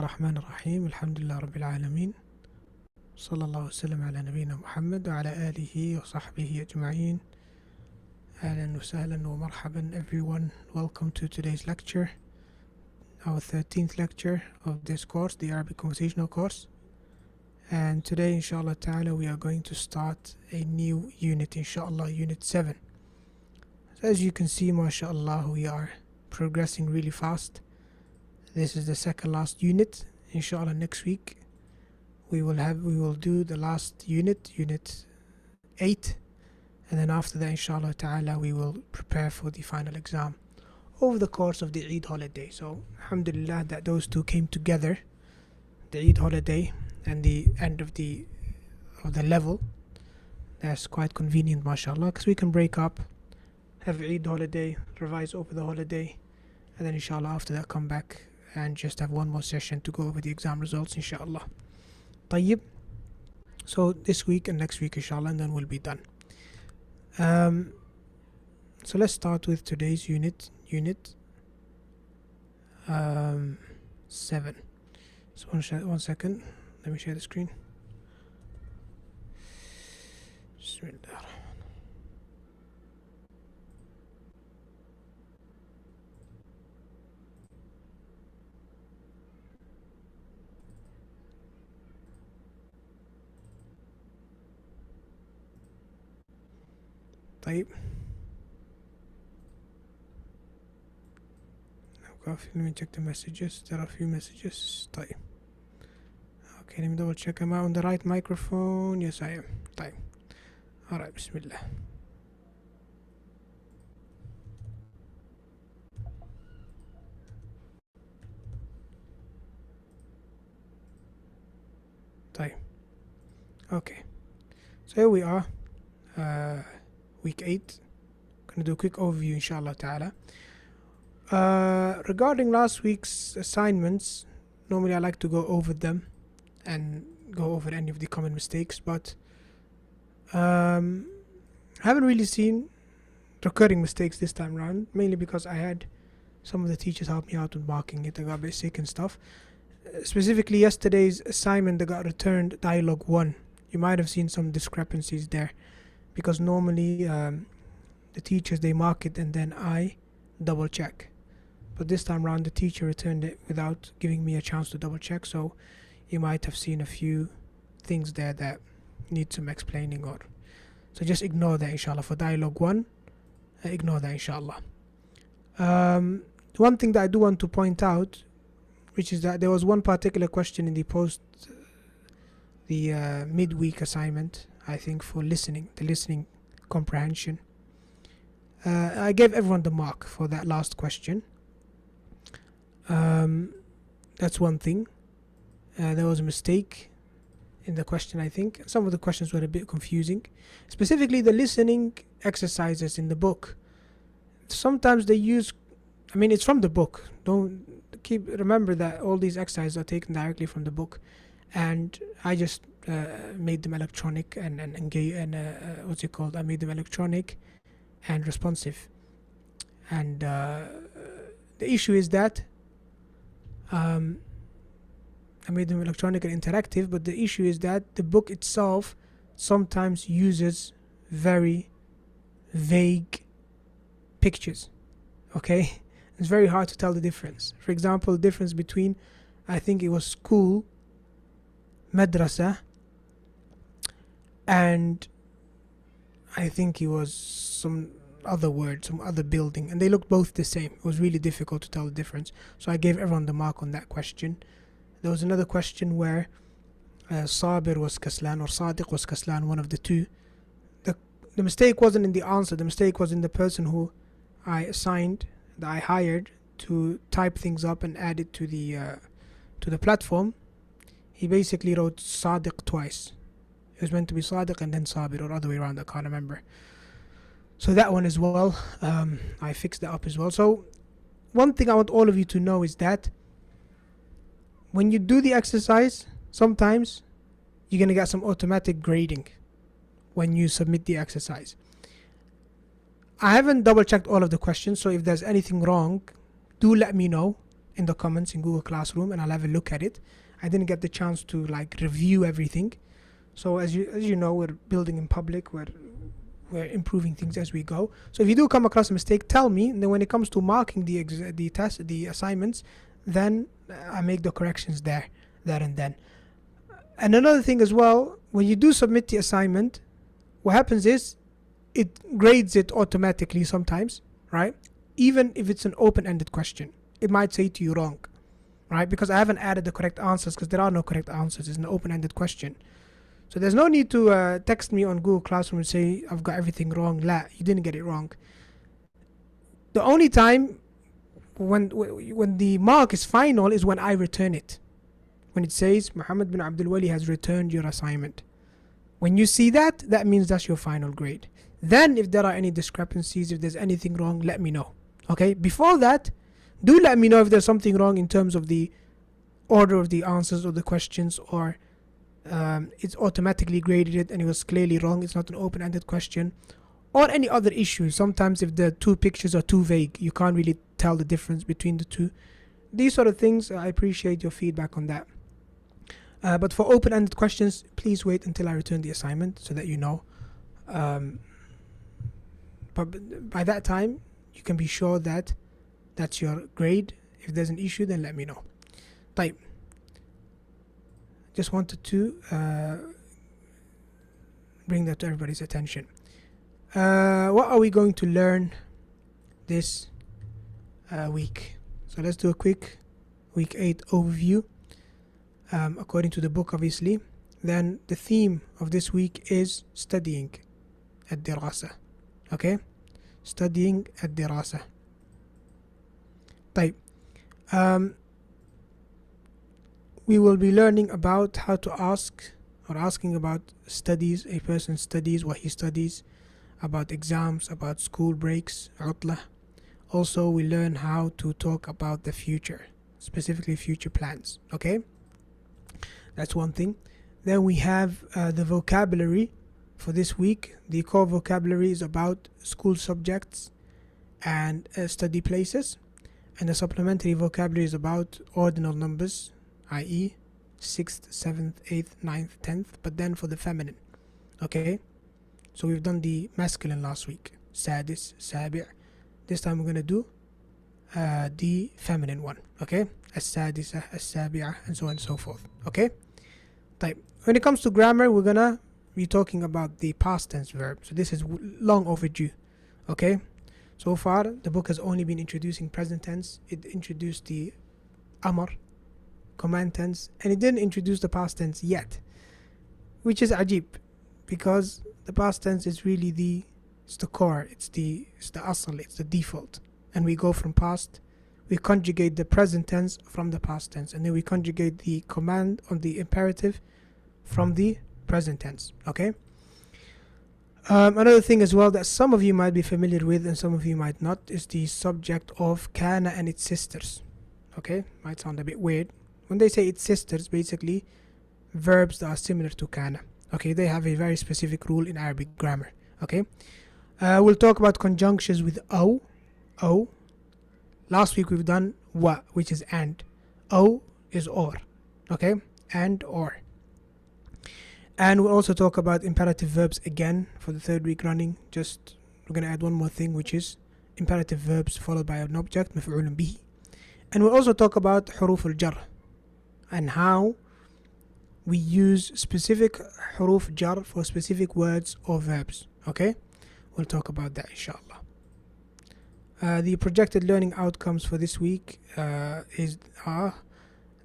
الرحمن الرحيم الحمد لله رب العالمين صلى الله وسلم على نبينا محمد وعلى آله وصحبه أجمعين. أهلا وسهلا ومرحبا everyone. Welcome to today's lecture, our 13th lecture of this course, the Arabic Conversational course. And today inshallah ta'ala we are going to start a new unit, inshallah, unit 7. So as you can see, mashallah, we are progressing really fast. This is the second last unit. Inshallah next week we will do the last unit 8, and then after that inshallah ta'ala we will prepare for the final exam over the course of the Eid holiday. So alhamdulillah that those two came together, the Eid holiday and the end of the level. That's quite convenient, mashallah, because we can break up, have Eid holiday, revise over the holiday, and then inshallah after that come back and just have one more session to go over the exam results, inshallah. Tayyib. So this week and next week inshallah, and then we'll be done. So let's start with today's unit 7. So one second, let me share the screen. Bismillah. طيب let me check the messages. There are a few messages. طيب. Okay, let me double check. Am I on the right microphone? Yes, I am. طيب. Alright, Bismillah. طيب. Okay, so here we are, week 8. Gonna do a quick overview inshallah ta'ala. Regarding last week's assignments, normally I like to go over them and go over any of the common mistakes, but haven't really seen recurring mistakes this time around, mainly because I had some of the teachers help me out with marking it. I got a bit sick and stuff. Specifically yesterday's assignment that got returned, dialogue 1, you might have seen some discrepancies there, because normally the teachers, they mark it and then I double check, but this time around the teacher returned it without giving me a chance to double check, so you might have seen a few things there that need some explaining, or so just ignore that inshallah. For dialogue 1, ignore that inshallah. One thing that I do want to point out, which is that there was one particular question in the midweek assignment, I think, for the listening comprehension. I gave everyone the mark for that last question. That's one thing. There was a mistake in the question, I think. Some of the questions were a bit confusing, specifically the listening exercises in the book. Sometimes they use, it's from the book. Remember that all these exercises are taken directly from the book, and I just made them electronic and I made them electronic and responsive. And the issue is that I made them electronic and interactive, but the issue is that the book itself sometimes uses very vague pictures. Okay, it's very hard to tell the difference. For example, the difference between, I think it was school, madrasa, and I think it was some other word, some other building, and they looked both the same. It was really difficult to tell the difference, so I gave everyone the mark on that question. There was another question where Sabir was Kaslan or Sadiq was Kaslan, one of the two. The mistake wasn't in the answer, the mistake was in the person who I assigned, that I hired to type things up and add it to the platform. He basically wrote Sadiq twice. It was meant to be Sadiq and then Sabir, or other way around, I can't remember. So that one as well, I fixed that up as well. So one thing I want all of you to know is that when you do the exercise, sometimes you're going to get some automatic grading when you submit the exercise. I haven't double checked all of the questions, so if there's anything wrong, do let me know in the comments in Google Classroom, and I'll have a look at it. I didn't get the chance to like review everything. So as you know, we're building in public, we're improving things as we go. So if you do come across a mistake, tell me, and then when it comes to marking the assignments, then I make the corrections there and then. And another thing as well, when you do submit the assignment, what happens is it grades it automatically sometimes, right? Even if it's an open-ended question, it might say to you wrong, right? Because I haven't added the correct answers, because there are no correct answers. It's an open-ended question. So there's no need to text me on Google Classroom and say, I've got everything wrong. La, you didn't get it wrong. The only time when the mark is final is when I return it. When it says, Muhammad bin Abdul Wali has returned your assignment. When you see that, that means that's your final grade. Then if there are any discrepancies, if there's anything wrong, let me know. Okay, before that, do let me know if there's something wrong in terms of the order of the answers or the questions, or it's automatically graded it and it was clearly wrong, it's not an open-ended question, or any other issue. Sometimes if the two pictures are too vague, you can't really tell the difference between the two. These sort of things, I appreciate your feedback on that. But for open-ended questions, please wait until I return the assignment so that you know. But by that time, you can be sure that that's your grade. If there's an issue, then let me know. Type. Just wanted to bring that to everybody's attention. What are we going to learn this week? So let's do a quick week 8 overview. According to the book, obviously. Then the theme of this week is studying الدراسة. Okay? Studying الدراسة. طيب. We will be learning about how to ask, or asking about studies, a person studies, what he studies, about exams, about school breaks, عطلة. Also, we learn how to talk about the future, specifically future plans. Okay? That's one thing. Then we have the vocabulary for this week. The core vocabulary is about school subjects and study places. And the supplementary vocabulary is about ordinal numbers, i.e. 6th, 7th, 8th, 9th, 10th, but then for the feminine. Okay? So we've done the masculine last week. Sadis, Sabi'. This time we're going to do the feminine one. Okay? As-sadisa, as-sabi'ah, and so on and so forth. Okay? Type. When it comes to grammar, we're going to be talking about the past tense verb. So this is long overdue. Okay? So far, the book has only been introducing present tense. It introduced the amr, command tense, and it didn't introduce the past tense yet, which is ajib, because the past tense is really it's the core, it's the asl, it's the default. And we go from past, we conjugate the present tense from the past tense, and then we conjugate the command on the imperative from the present tense. Okay? Another thing as well that some of you might be familiar with and some of you might not is the subject of kana and its sisters. Okay? Might sound a bit weird. When they say its sisters, basically verbs that are similar to kana. Okay? They have a very specific rule in Arabic grammar. Okay? We'll talk about conjunctions with o. Last week we've done wa, which is and. O is or. Okay? And or. And we'll also talk about imperative verbs again for the third week running. Just we're going to add one more thing, which is imperative verbs followed by an object, مفعول به. And we'll also talk about حروف الجر and how we use specific حروف jar for specific words or verbs. Okay? We'll talk about that inshallah. The projected learning outcomes for this week are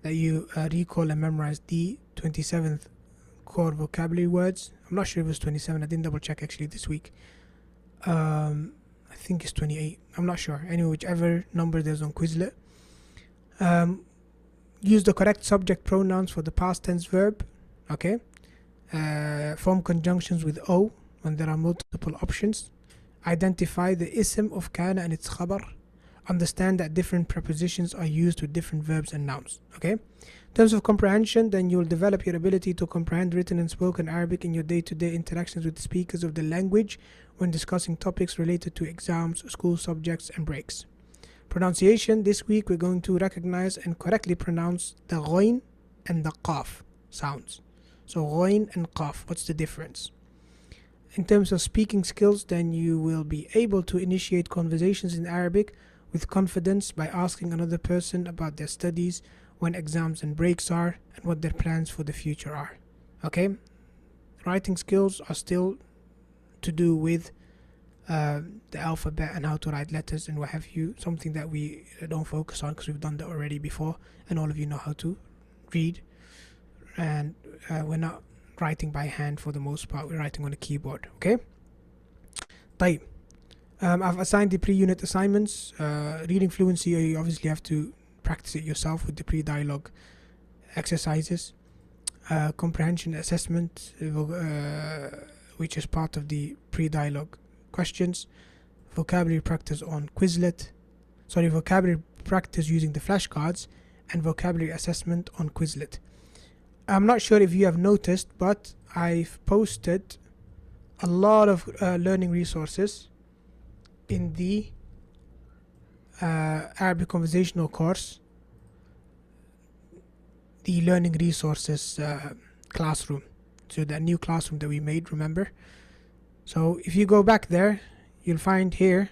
that you recall and memorize the 27th core vocabulary words. I'm not sure if it was 27. I didn't double check actually this week. I think it's 28. I'm not sure. Anyway, whichever number there's on Quizlet. Use the correct subject pronouns for the past tense verb. Okay. Form conjunctions with O when there are multiple options. Identify the ism of kana and its khabar. Understand that different prepositions are used with different verbs and nouns. Okay? In terms of comprehension, then you will develop your ability to comprehend written and spoken Arabic in your day-to-day interactions with speakers of the language when discussing topics related to exams, school subjects, and breaks. Pronunciation, this week we're going to recognize and correctly pronounce the ghoin and the qaf sounds. So ghoin and qaf, what's the difference? In terms of speaking skills, then you will be able to initiate conversations in Arabic with confidence by asking another person about their studies, when exams and breaks are, and what their plans for the future are. Okay? Writing skills are still to do with the alphabet and how to write letters and what have you, something that we don't focus on because we've done that already before, and all of you know how to read, and we're not writing by hand for the most part, we're writing on a keyboard. Okay? طيب. I've assigned the pre-unit assignments. Reading fluency, you obviously have to practice it yourself with the pre-dialogue exercises. Comprehension assessment, which is part of the pre-dialogue questions. Vocabulary practice on Quizlet. Vocabulary practice using the flashcards, and vocabulary assessment on Quizlet. I'm not sure if you have noticed, but I've posted a lot of learning resources in the Arabic Conversational course, the learning resources classroom. So that new classroom that we made, remember? So if you go back there, you'll find here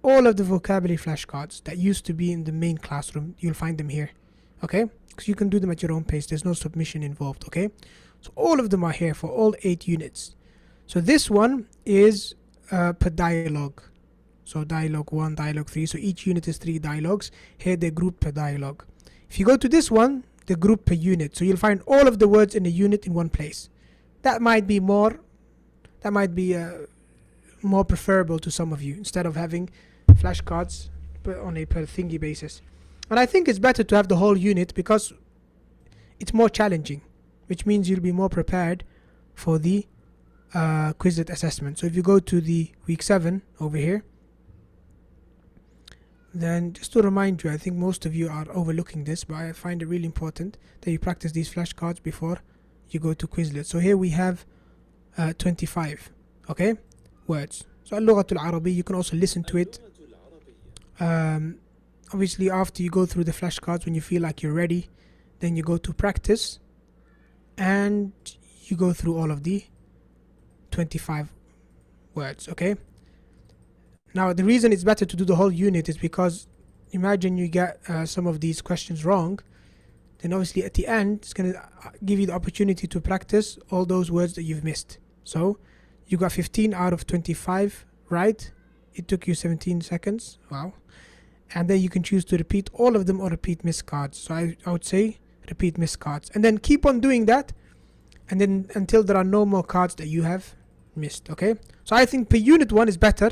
all of the vocabulary flashcards that used to be in the main classroom. You'll find them here, okay? Because you can do them at your own pace. There's no submission involved, okay? So all of them are here for all 8 units. So this one is per dialogue. So dialogue 1, dialogue 3. So each unit is 3 dialogues. Here they're grouped per dialogue. If you go to this one, they're grouped per unit. So you'll find all of the words in a unit in one place. That might be more preferable to some of you, instead of having flashcards on a per thingy basis. And I think it's better to have the whole unit because it's more challenging, which means you'll be more prepared for the Quizlet assessment. So if you go to the week 7 over here, then just to remind you, I think most of you are overlooking this, but I find it really important that you practice these flashcards before you go to Quizlet. So here we have 25, okay, words. So اللغة العربية, you can also listen to it. Obviously after you go through the flashcards, when you feel like you're ready, then you go to practice and you go through all of the 25 words, okay? Now the reason it's better to do the whole unit is because imagine you get some of these questions wrong, then obviously at the end it's going to give you the opportunity to practice all those words that you've missed. So you got 15 out of 25 right. It took you 17 seconds. Wow. And then you can choose to repeat all of them or repeat missed cards. So I would say repeat missed cards, and then keep on doing that, and then until there are no more cards that you have missed, okay? So I think per unit 1 is better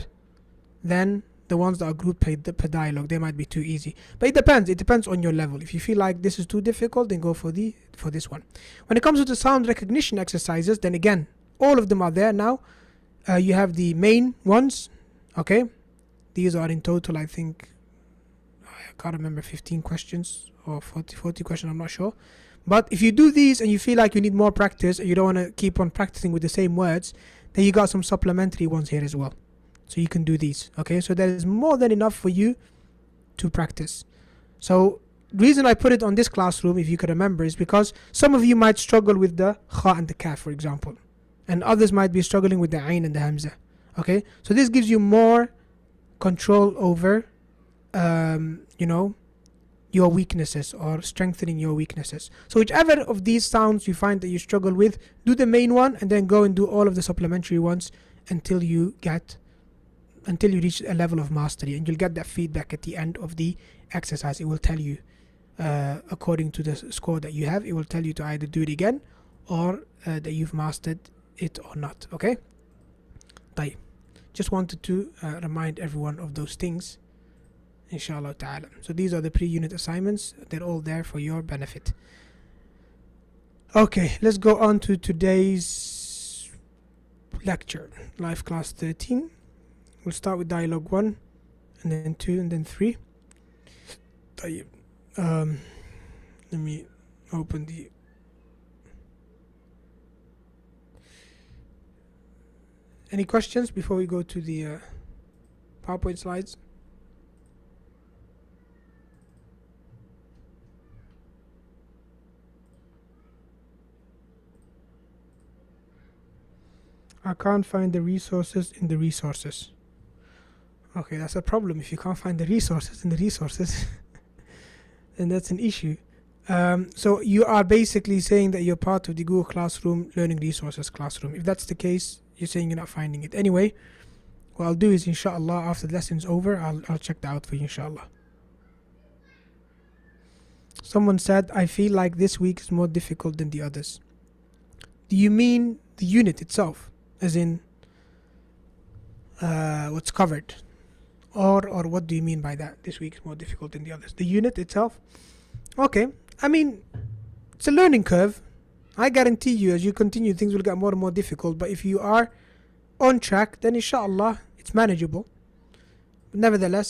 than the ones that are grouped per dialogue. They might be too easy, but it depends on your level. If you feel like this is too difficult, then go for this one. When it comes to the sound recognition exercises, then again all of them are there now. You have the main ones, okay? These are in total, I think, I can't remember, 15 questions or 40 questions, I'm not sure. But if you do these and you feel like you need more practice and you don't want to keep on practicing with the same words, then you got some supplementary ones here as well. So you can do these, okay? So there is more than enough for you to practice. So the reason I put it on this classroom, if you can remember, is because some of you might struggle with the kha and the kaf, for example, and others might be struggling with the ayn and the hamza, okay? So this gives you more control over, your weaknesses, or strengthening your weaknesses. So whichever of these sounds you find that you struggle with, do the main one and then go and do all of the supplementary ones until you reach a level of mastery, and you'll get that feedback at the end of the exercise. It will tell you, according to the score that you have, it will tell you to either do it again or that you've mastered it or not, okay? طيب. Just wanted to remind everyone of those things, inshallah ta'ala. So these are the pre-unit assignments. They're all there for your benefit. Okay, let's go on to today's lecture, live class 13. We'll start with dialogue 1 and then 2 and then 3. طيب. Let me open the any questions before we go to the PowerPoint slides? I can't find the resources in the resources. Okay, that's a problem. If you can't find the resources in the resources, then that's an issue. So you are basically saying that you're part of the Google Classroom Learning Resources classroom. If that's the case, you're saying you're not finding it. Anyway, what I'll do is, inshallah, after the lesson's over, I'll check that out for you, inshallah. Someone said, I feel like this week is more difficult than the others. Do you mean the unit itself? As in, what's covered? Or what do you mean by that? This week is more difficult than the others. The unit itself? Okay. I mean, it's a learning curve. I guarantee you, as you continue, things will get more and more difficult. But if you are on track, then inshallah, it's manageable. But nevertheless,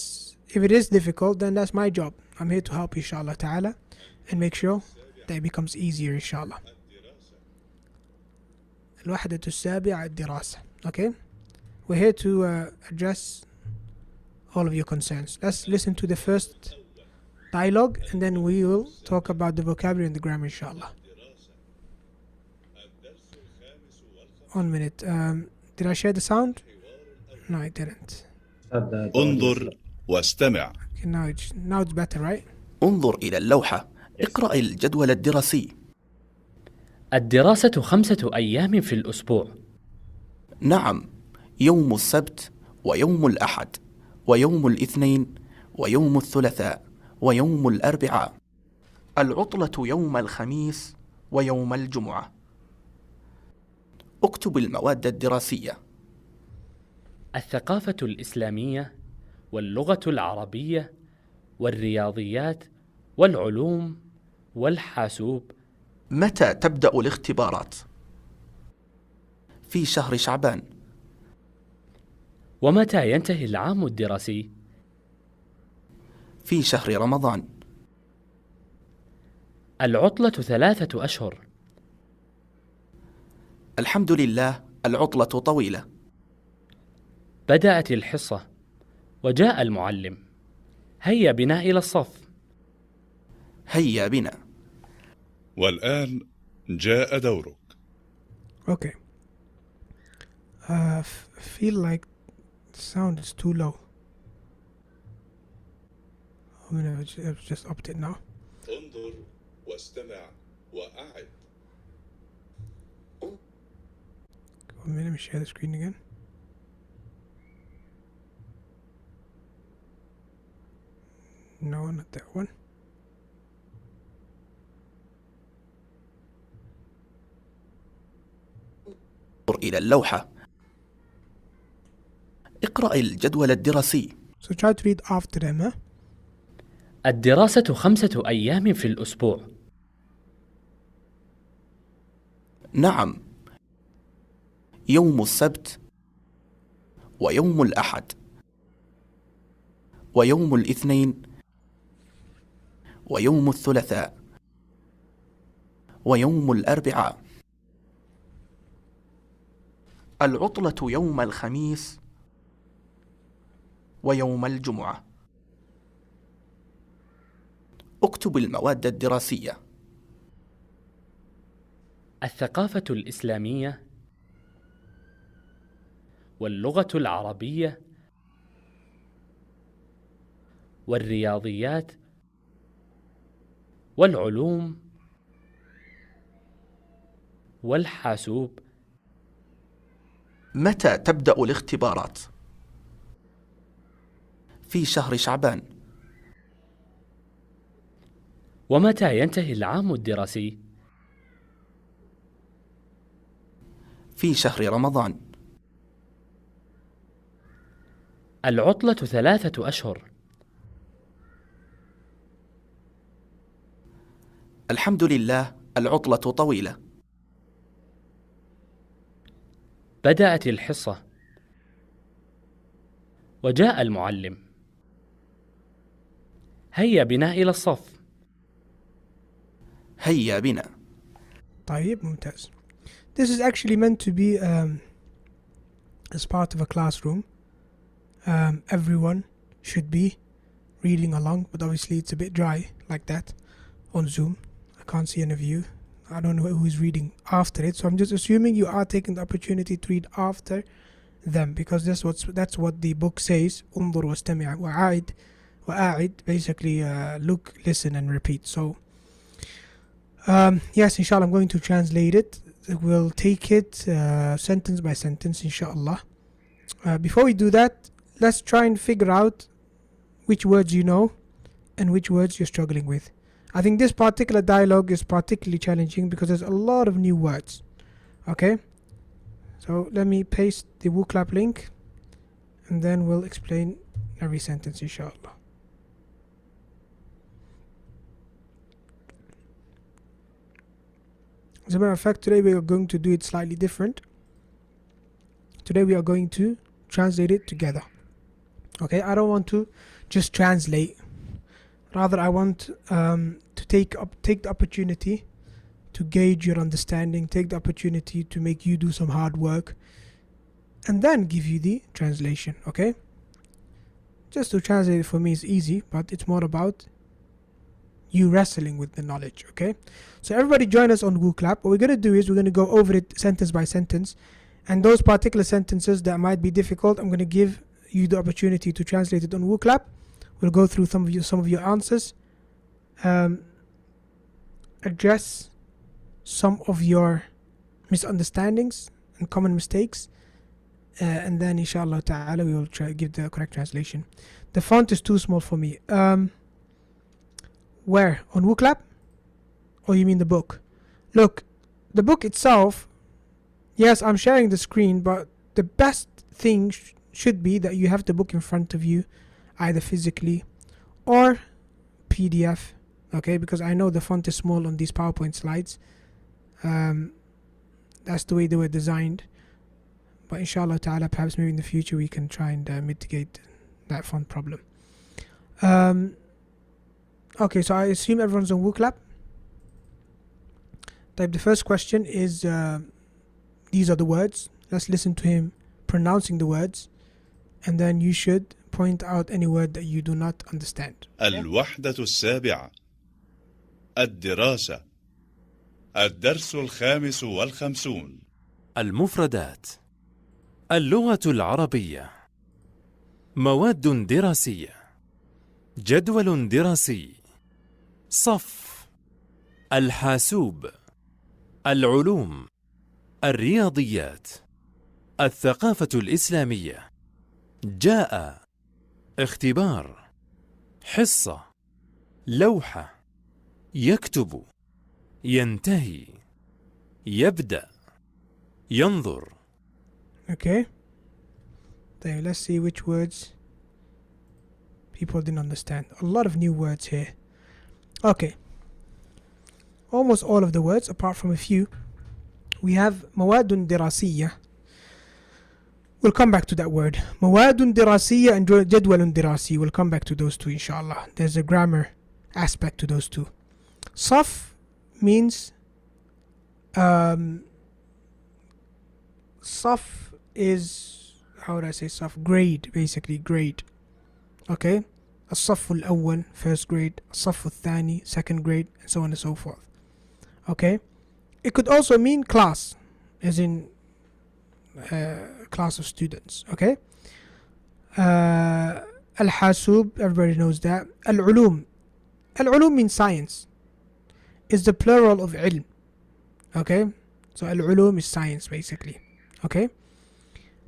if it is difficult, then that's my job. I'm here to help you, inshallah ta'ala, and make sure that it becomes easier, inshallah. الوحدة السابعة الدراسة. Okay? We're here to address all of your concerns. Let's listen to the first dialogue, and then we will talk about the vocabulary and the grammar, inshallah. 1 minute. Did I share the sound? No, I didn't. انظر واستمع. Okay, now it's better, right? انظر إلى اللوحة. اقرأ الجدول الدراسي. الدراسة 5 أيام في الأسبوع. نعم، يوم السبت ويوم الأحد ويوم الاثنين ويوم الثلاثاء ويوم الأربعاء. العطلة يوم الخميس ويوم الجمعة. اكتب المواد الدراسية. الثقافة الإسلامية واللغة العربية والرياضيات والعلوم والحاسوب. متى تبدأ الاختبارات؟ في شهر شعبان. ومتى ينتهي العام الدراسي؟ في شهر رمضان. العطلة 3 أشهر. الحمد لله، العطلة طويلة. بدأت الحصة وجاء المعلم. هيا بنا إلى الصف. هيا بنا. والآن جاء دورك. Okay. I feel like the sound is too low. I'm gonna just upped it now. انظر واستمع وأعد. Let me share the screen again. No, not that one. انظر إلى اللوحة. اقرأ الجدول الدراسي. So try to read after them, huh? الدراسة 5 أيام في الأسبوع. نعم، يوم السبت ويوم الأحد ويوم الاثنين ويوم الثلاثاء ويوم الأربعاء. العطلة يوم الخميس ويوم الجمعة. اكتب المواد الدراسية. الثقافة الإسلامية واللغة العربية والرياضيات والعلوم والحاسوب. متى تبدأ الاختبارات؟ في شهر شعبان. ومتى ينتهي العام الدراسي؟ في شهر رمضان. العطلة 3 أشهر. الحمد لله، العطلة طويلة. بدأت الحصة وجاء المعلم. هيا بنا إلى الصف. هيا بنا. طيب ممتاز. This is actually meant to be as part of a classroom. Everyone should be reading along, but obviously it's a bit dry like that on Zoom. I can't see any of you. I don't know who is reading after it, so I'm just assuming you are taking the opportunity to read after them, because that's what the book says. انظر واستمع وأعد, basically look, listen and repeat. So yes, inshallah, I'm going to translate it. We'll take it sentence by sentence, inshallah. Before we do that, let's try and figure out which words you know and which words you're struggling with. I think this particular dialogue is particularly challenging because there's a lot of new words. Okay, so let me paste the WooClap link and then we'll explain every sentence, inshallah. As a matter of fact, today we are going to do it slightly different. Today we are going to translate it together. Okay, I don't want to just translate. Rather, I want to take the opportunity to gauge your understanding, take the opportunity to make you do some hard work, and then give you the translation. Okay? Just to translate it for me is easy, but it's more about you wrestling with the knowledge. Okay? So everybody join us on WooClap. What we're going to do is we're going to go over it sentence by sentence, and those particular sentences that might be difficult, I'm going to give you the opportunity to translate it on WooClap. We'll go through some of your answers, address some of your misunderstandings and common mistakes, and then inshallah ta'ala we will try give the correct translation. The font is too small for me. Where? On WooClap? Or you mean the book? Look, the book itself, yes, I'm sharing the screen, but the best thing should be that you have the book in front of you, either physically or PDF, okay? Because I know the font is small on these PowerPoint slides. That's the way they were designed. But inshallah ta'ala, perhaps maybe in the future we can try and mitigate that font problem. Okay, so I assume everyone's on WooClap. The first question is, these are the words. Let's listen to him pronouncing the words, and then you should point out any word that you do not understand. الوحدة السابعة. الدراسة. الدرس 55. المفردات. اللغة العربية. مواد دراسية. جدول دراسي. صف. الحاسوب. العلوم. الرياضيات. الثقافة الإسلامية. جاء. اختبار. حصة. لوحة. يكتب. ينتهي. يبدأ. ينظر. Okay. Then let's see which words people didn't understand. A lot of new words here. Okay. Almost all of the words, apart from a few. We have مواد دراسية. We'll come back to that word. مواد دراسية and جدول دراسي. We'll come back to those two, inshallah. There's a grammar aspect to those two. صف means صف is, how would I say صف? Grade, basically grade. Okay? الصف الأول, first grade. الصف الثاني, second grade, and so on and so forth. Okay? It could also mean class, as in class of students. Okay? الحاسوب, everybody knows that. العلوم. العلوم means science. It's the plural of علم. Okay? So العلوم is science, basically. Okay?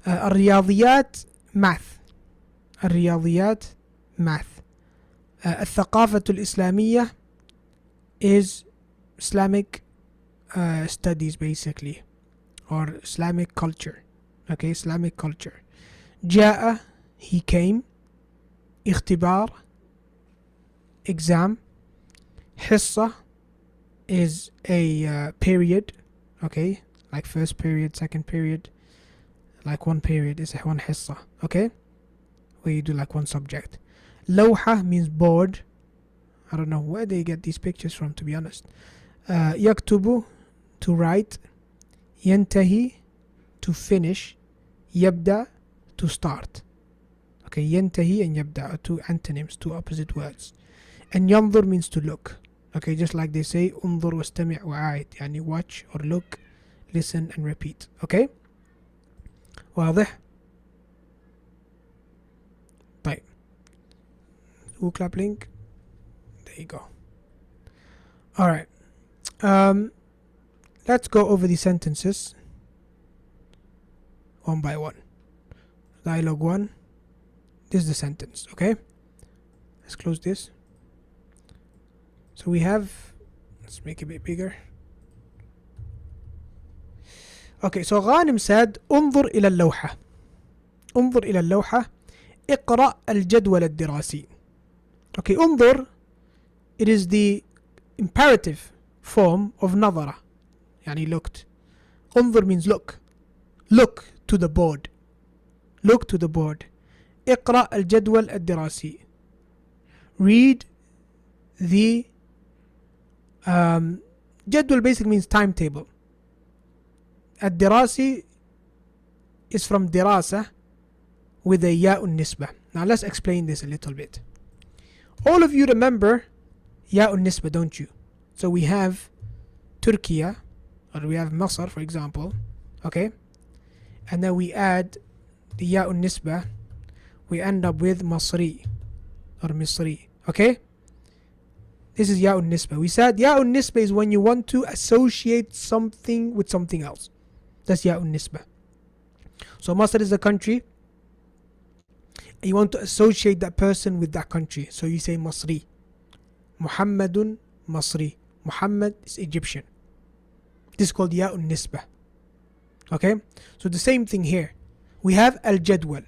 الرياضيات, math. الرياضيات, math. الثقافة الإسلامية is Islamic studies, basically, or Islamic culture. Okay, Islamic culture. جاء, he came. اختبار, exam. حصة is a period. Okay, like first period, second period. Like one period is one حصة. Okay, where you do like one subject. لوحة means board. I don't know where they get these pictures from, to be honest. يكتب, to write. ينتهي, to finish. يبدأ, to start. Okay, ينتهي and يبدأ are two antonyms, two opposite words. And ينظر means to look. Okay, just like they say انظر واستمع وعايد, يعني watch or look, listen and repeat. Okay, واضح؟ طيب, who clap link? There you go. Alright, let's go over the sentences one by one. Dialogue 1, this is the sentence. Okay, let's close this. So we have, let's make it a bit bigger. Okay, so Ghanim said انظر إلى اللوحة. انظر إلى اللوحة. اقرأ الجدول الدراسي. Okay, انظر, it is the imperative form of نظرة, يعني looked. انظر means look. Look to the board. Look to the board. اقرأ الجدول الدراسي. Read the جدول basically means timetable. الدراسي is from دراسة with a ياء النسبة. Now let's explain this a little bit. All of you remember ياء النسبة, don't you? So we have Turkey, or we have Masr, for example. Okay, and then we add the ياء النسبة, we end up with مصري or مصري. Okay, this is ياء النسبة. We said ياء النسبة is when you want to associate something with something else. That's ياء النسبة. So Masr is a country, and you want to associate that person with that country. So you say مصري. محمد مصري. Muhammad is Egyptian. This is called ياء النسبة. Okay, so the same thing here. We have الجدول.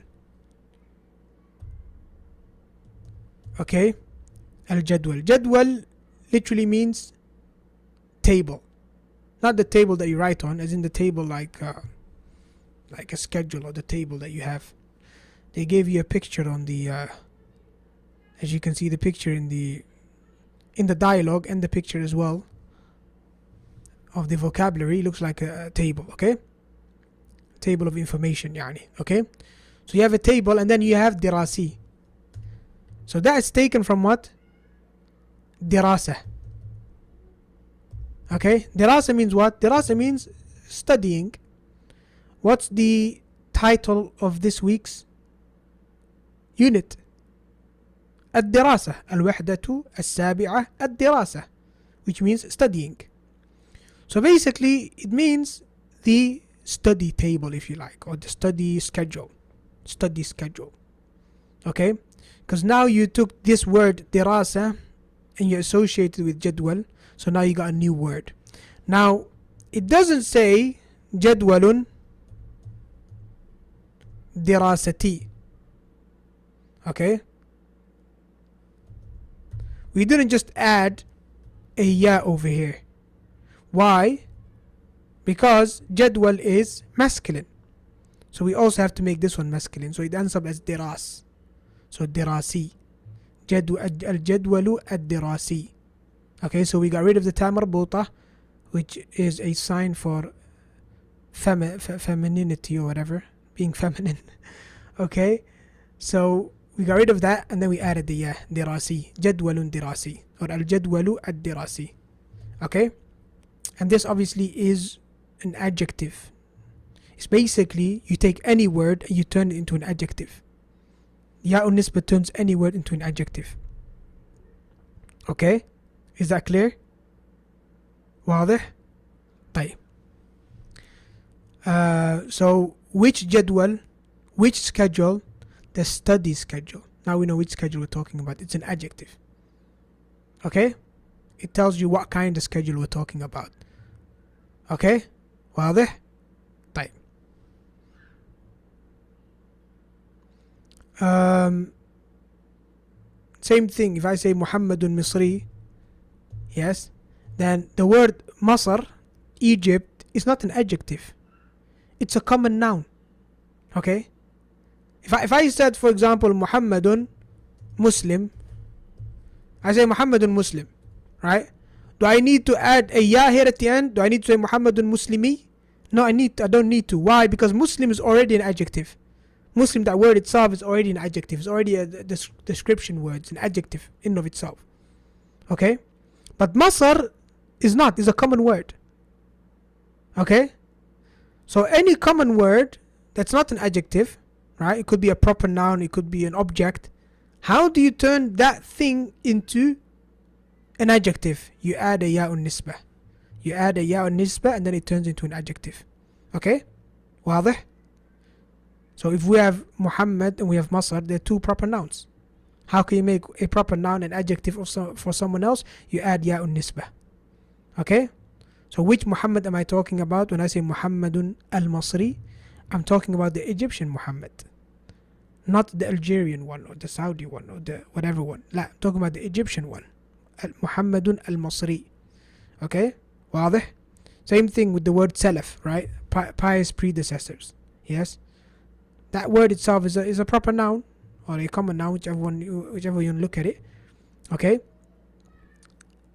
Okay, الجدول. جدول literally means table, not the table that you write on, as in the table like a schedule, or the table that you have. They gave you a picture on the as you can see the picture in the dialogue, and the picture as well of the vocabulary looks like a table. Okay, table of information يعني. Okay, so you have a table, and then you have دراسي. So that is taken from what? دراسة. Okay, دراسة means what? دراسة means studying. What's the title of this week's unit? الدراسة. الوحدة السابعة الدراسة, which means studying. So basically it means the study table, if you like, or the study schedule. Study schedule. Okay, because now you took this word دراسة and you associated it with جدول, so now you got a new word. Now it doesn't say جدول دراستي. Okay, we didn't just add a ya over here. Why? Because جدول is masculine, so we also have to make this one masculine, so it ends up as دراس. So دراسي. الجدول الدراسي. Okay, so we got rid of the ta مربوطة, which is a sign for femininity or whatever, being feminine. Okay, so we got rid of that, and then we added the ya, دراسي. جدول دراسي, or الجدول الدراسي. Okay, and this obviously is an adjective. It's basically you take any word and you turn it into an adjective. ياء النسبة turns any word into an adjective. Okay, is that clear? واضح؟ طيب. So which جدول, which schedule? The study schedule. Now we know which schedule we're talking about. It's an adjective. Okay, it tells you what kind of schedule we're talking about. Okay, واضح؟ طيب. Same thing, if I say Muhammadun Misri, yes, then the word Masr, Egypt, is not an adjective. It's a common noun. Okay, if I said, for example, Muhammadun Muslim, I say Muhammadun Muslim, right? Do I need to add a ya here at the end? Do I need to say Muhammadun Muslimi? No, I don't need to. Why? Because Muslim is already an adjective. Muslim, that word itself, is already an adjective. It's already a description word. It's an adjective in of itself. Okay, But Masr is not, is a common word. Okay? So any common word that's not an adjective, right? It could be a proper noun, it could be an object. How do you turn that thing into an adjective? You add a ya'un nisbah. You add a ya'un nisbah and then it turns into an adjective. Okay? واضح? So if we have Muhammad and we have Masr, they're two proper nouns. How can you make a proper noun an adjective for someone else? You add ya'un nisbah. Okay? So which Muhammad am I talking about when I say Muhammadun al-Masri? I'm talking about the Egyptian Muhammad. Not the Algerian one or the Saudi one or the whatever one. لا, I'm talking about the Egyptian one. Muhammadun al-Masri. Okay? واضح? Same thing with the word salaf, right? Pious predecessors. Yes? That word itself is a proper noun or a common noun, whichever you look at it. Okay?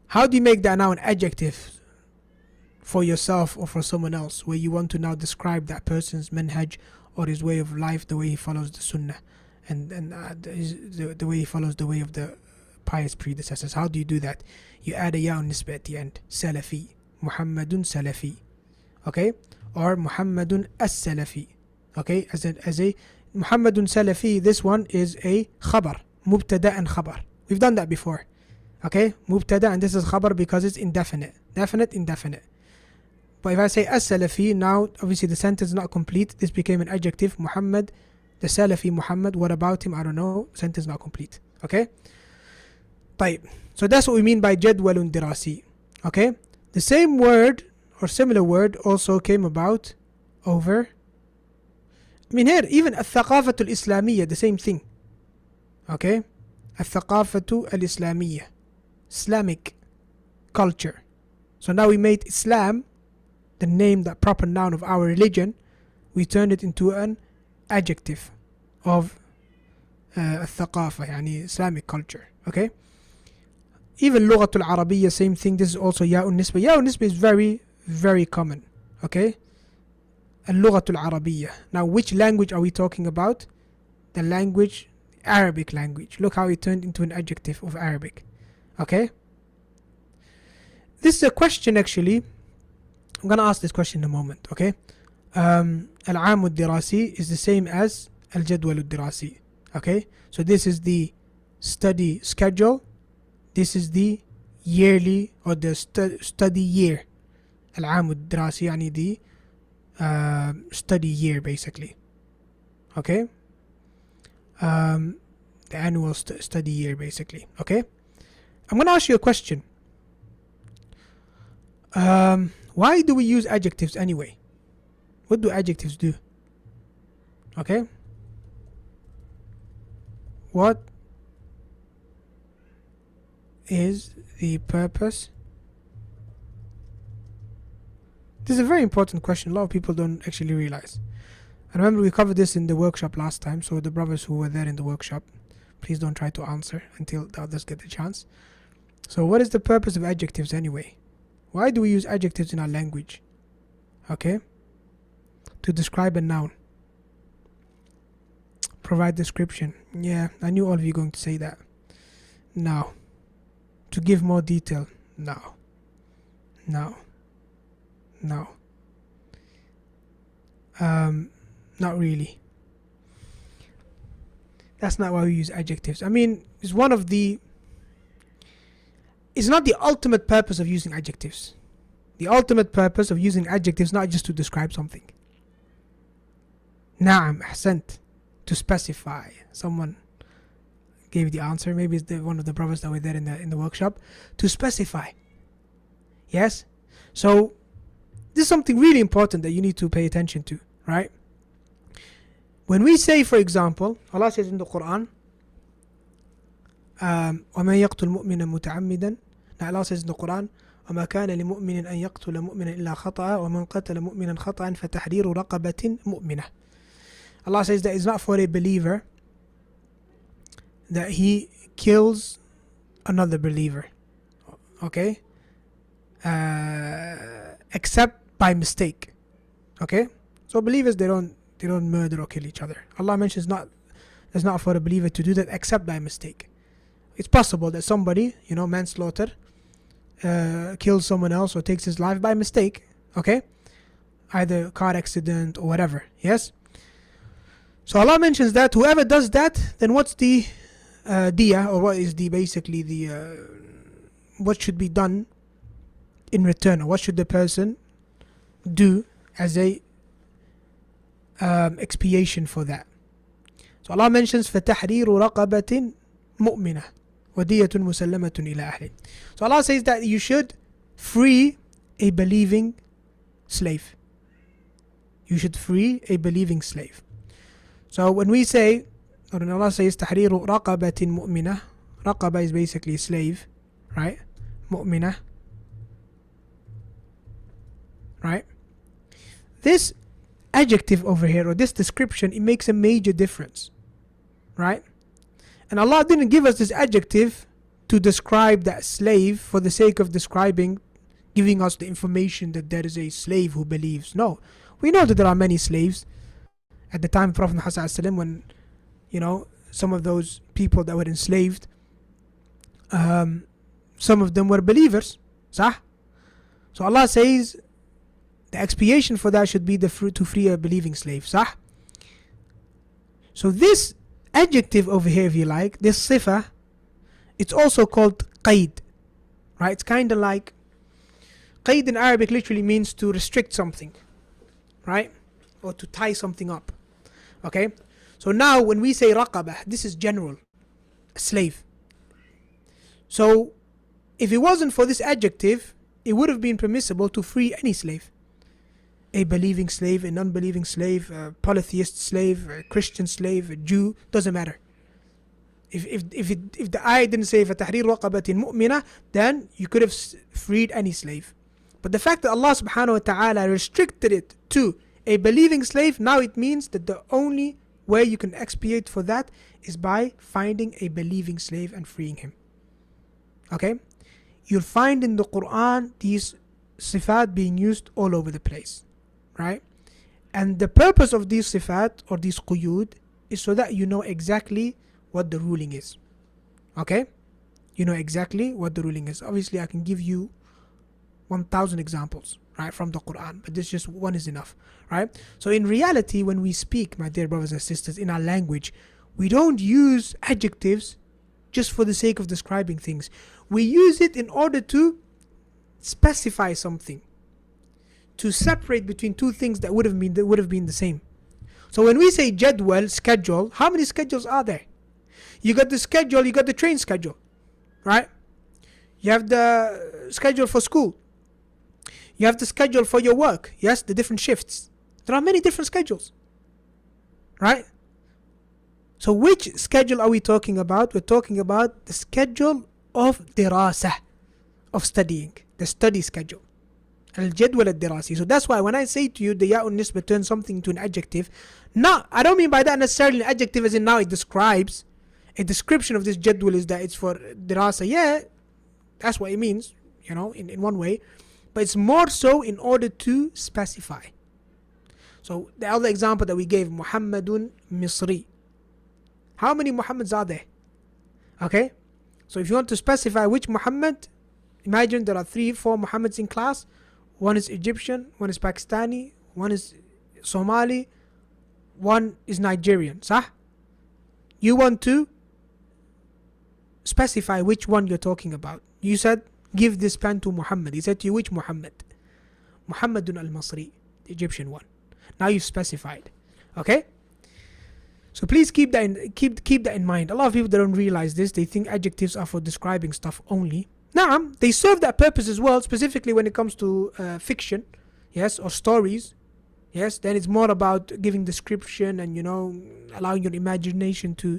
How do you make that now an adjective for yourself or for someone else, where you want to now describe that person's manhaj or his way of life, the way he follows the sunnah and the way he follows the way of the pious predecessors? How do you do that? You add a ya'un nisbah at the end. Salafi. Muhammadun Salafi. Okay? Or Muhammadun as-Salafi. Okay? As a Muhammadun Salafi, this one is a khabar. Mubtada and khabar. We've done that before. Okay? Mubtada, and this is khabar because it's indefinite. Definite, indefinite. But if I say as-Salafi, now obviously the sentence is not complete. This became an adjective. Muhammad, the Salafi Muhammad, what about him? I don't know. Sentence not complete. Okay? طيب. So that's what we mean by جدول دراسي. Okay? The same word or similar word also came about over, I mean here, even الثقافة الإسلامية, the same thing. Okay? الثقافة الإسلامية. Islamic culture. So now we made Islam the name, the proper noun of our religion. We turned it into an adjective of الثقافة, يعني Islamic culture. Okay? Even لغة العربية, same thing. This is also ياء النسبة. ياء النسبة is very, very common. Okay? اللغة العربية. Now which language are we talking about? The language, Arabic language. Look how it turned into an adjective of Arabic. Okay? This is a question actually. I'm gonna ask this question in a moment. Okay? العام الدراسي is the same as الجدول الدراسي. Okay? So this is the study schedule. This is the yearly or the study year. العام الدراسي يعني the study year basically. Okay? The annual study year basically. Okay? I'm gonna ask you a question. Why do we use adjectives anyway? What do adjectives do? Okay? What is the purpose? This is a very important question. A lot of people don't actually realize. I remember we covered this in the workshop last time, so the brothers who were there in the workshop, please don't try to answer until the others get the chance. So what is the purpose of adjectives anyway? Why do we use adjectives in our language? Okay? To describe a noun. Provide description. Yeah, I knew all of you going to say that. No. To give more detail. No. No. No. Not really. That's not why we use adjectives. I mean, it's one of the... It's not the ultimate purpose of using adjectives. The ultimate purpose of using adjectives is not just to describe something. Naam, ahsant. To specify. Someone gave the answer. Maybe it's one of the brothers that were there in the workshop. To specify. Yes? So, this is something really important that you need to pay attention to. Right? When we say, for example, Allah says in the Quran, وَمَنْ يَقْتُلْ مُؤْمِنًا مُتَعَمِّدًا. Now Allah says in the Quran, وَمَا كَانَ لِمُؤْمِنٍ أَنْ يَقْتُلَ مُؤْمِنًا إِلَّا خَطَأً وَمَنْ قَتَلَ مُؤْمِنًا خَطَأً فَتَحْرِيرُ رَقَبَةٍ مُؤْمِنَةٍ. Allah says that it's not for a believer that he kills another believer. Okay? Except by mistake. Okay? So believers, they don't murder or kill each other. Allah mentions it's not for a believer to do that except by mistake. It's possible that somebody, manslaughter, kills someone else or takes his life by mistake, okay? Either car accident or whatever, yes? So Allah mentions that whoever does that, then what's the diya, or what is the basically the what should be done in return, or what should the person do as a expiation for that. So Allah mentions فَتَحْرِيرُ رَقَبَةٍ مُؤْمِنَةٍ وَدِيَةٌ مُسَلَّمَةٌ إِلَى أَهْلِهِ. So Allah says that you should free a believing slave. You should free a believing slave. So when we say, or when Allah says تحرير رقبة مؤمنة, رقبة is basically a slave, right? مؤمنة, right? This adjective over here, or this description, it makes a major difference, right? And Allah didn't give us this adjective to describe that slave for the sake of describing, giving us the information that there is a slave who believes. No, we know that there are many slaves. At the time of Prophet Muhammad, when, you know, some of those people that were enslaved, some of them were believers, صح? So Allah says the expiation for that should be to free a believing slave, صح? So this adjective over here, if you like, this sifa, it's also called qaid, right? It's kind of like, qaid in Arabic literally means to restrict something, right? Or to tie something up, okay? So now when we say raqabah, this is general, a slave. So if it wasn't for this adjective, it would have been permissible to free any slave. A believing slave, a non-believing slave, a polytheist slave, a Christian slave, a Jew, doesn't matter. If the ayah didn't say فَتَحْرِيرُ رَقَبَةٍ مُؤْمِنَةٍ, then you could have freed any slave. But the fact that Allah subhanahu wa ta'ala restricted it to a believing slave, now it means that the only way you can expiate for that is by finding a believing slave and freeing him. Okay? You'll find in the Quran these sifat being used all over the place, right? And the purpose of these sifat or these quyud is so that you know exactly what the ruling is. Okay? You know exactly what the ruling is. Obviously, I can give you 1,000 examples, right, from the Quran, but this just one is enough, right? So in reality, when we speak, my dear brothers and sisters, in our language, we don't use adjectives just for the sake of describing things. We use it in order to specify something, to separate between two things that would have been the same. So when we say jadwal, schedule, how many schedules are there? You got the schedule, you got the train schedule, right? You have the schedule for school. You have the schedule for your work, yes, the different shifts. There are many different schedules, right? So which schedule are we talking about? We're talking about the schedule of dirasah, of studying, the study schedule. Al-jadwal al-dirasi. So that's why when I say to you the ya'un nisba turns something to an adjective, no, I don't mean by that necessarily an adjective as in now it describes, a description of this jadwal is that it's for dirasa. Yeah, that's what it means, you know, in one way. But it's more so in order to specify. So the other example that we gave, Muhammadun Misri. How many Muhammads are there? Okay? So if you want to specify which Muhammad, imagine there are 3-4 Muhammads in class. One is Egyptian, one is Pakistani, one is Somali, one is Nigerian. Sah? You want to specify which one you're talking about. You said, give this pen to Muhammad. He said to you, which Muhammad? Muhammadun al-Masri, the Egyptian one. Now you've specified. Okay? So please keep that in mind. A lot of people, they don't realize this. They think adjectives are for describing stuff only. Now, they serve that purpose as well, specifically when it comes to fiction, yes, or stories. Yes, then it's more about giving description and, you know, allowing your imagination to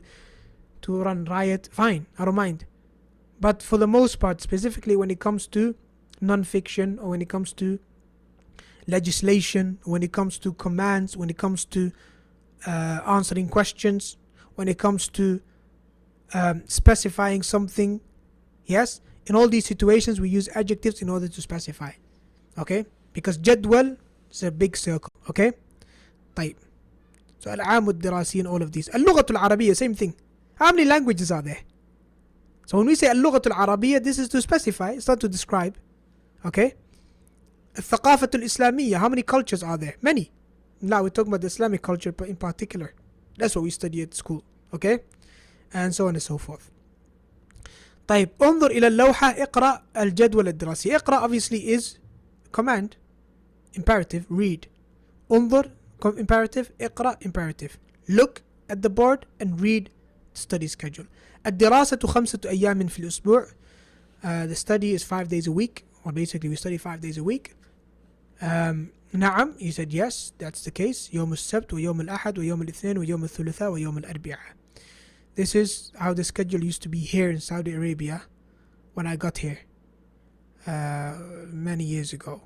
run riot. Fine, I don't mind. But for the most part, specifically when it comes to non-fiction, or when it comes to legislation, when it comes to commands, when it comes to answering questions, when it comes to specifying something, yes, in all these situations we use adjectives in order to specify. Okay? Because jadwal is a big circle. Okay? طيب. So al-aam al-dirasi and all of these. Al-lughat al-arabiyya, same thing. How many languages are there? So when we say اللغة العربية, this is to specify, it's not to describe. Okay? الثقافة الإسلامية, how many cultures are there? Many. Now we're talking about the Islamic culture in particular. That's what we study at school. Okay? And so on and so forth. طيب انظر إلى اللوحة اقرأ الجدول الدراسي. اقرأ obviously is command, imperative, read. انظر imperative, اقرأ imperative. Look at the board and read study schedule. الدراسة 5 أيام في الأسبوع. The study is 5 days a week, or basically we study 5 days a week. نعم, he said yes, that's the case. يوم السبت ويوم الأحد ويوم الاثنين ويوم الثلاثاء ويوم الأربعاء. This is how the schedule used to be here in Saudi Arabia when I got here many years ago.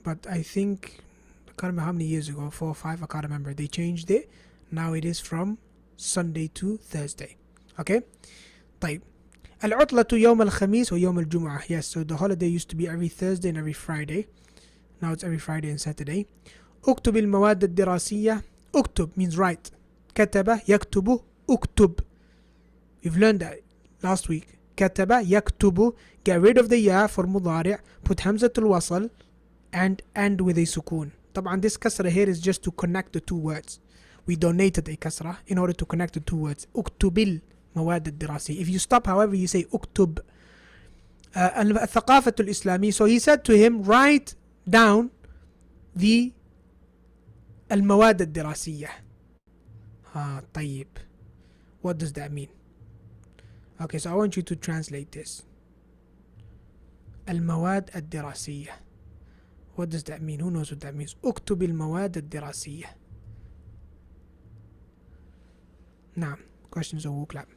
But I think, I can't remember how many years ago, 4 or 5, I can't remember. They changed it. Now it is from Sunday to Thursday. Okay? طيب. العطلة يوم الخميس ويوم الجمعة. Yes, so the holiday used to be every Thursday and every Friday. Now it's every Friday and Saturday. اكتب المواد الدراسية. اكتب means write. كتب يكتب اكتب. We've learned that last week. كتب يكتب. Get rid of the ya for مضارع. Put همزة الوصل and end with a سكون. طبعا this كسرة here is just to connect the two words. We donated a كسرة in order to connect the two words. اكتب المواد الدراسية. If you stop, however, you say اكتب. الثقافة الإسلامية. So he said to him, write down the المواد الدراسية. طيب. What does that mean? Okay, so I want you to translate this. المواد الدراسية. What does that mean? Who knows what that means? اكتب المواد الدراسية. نعم. Questions or clap?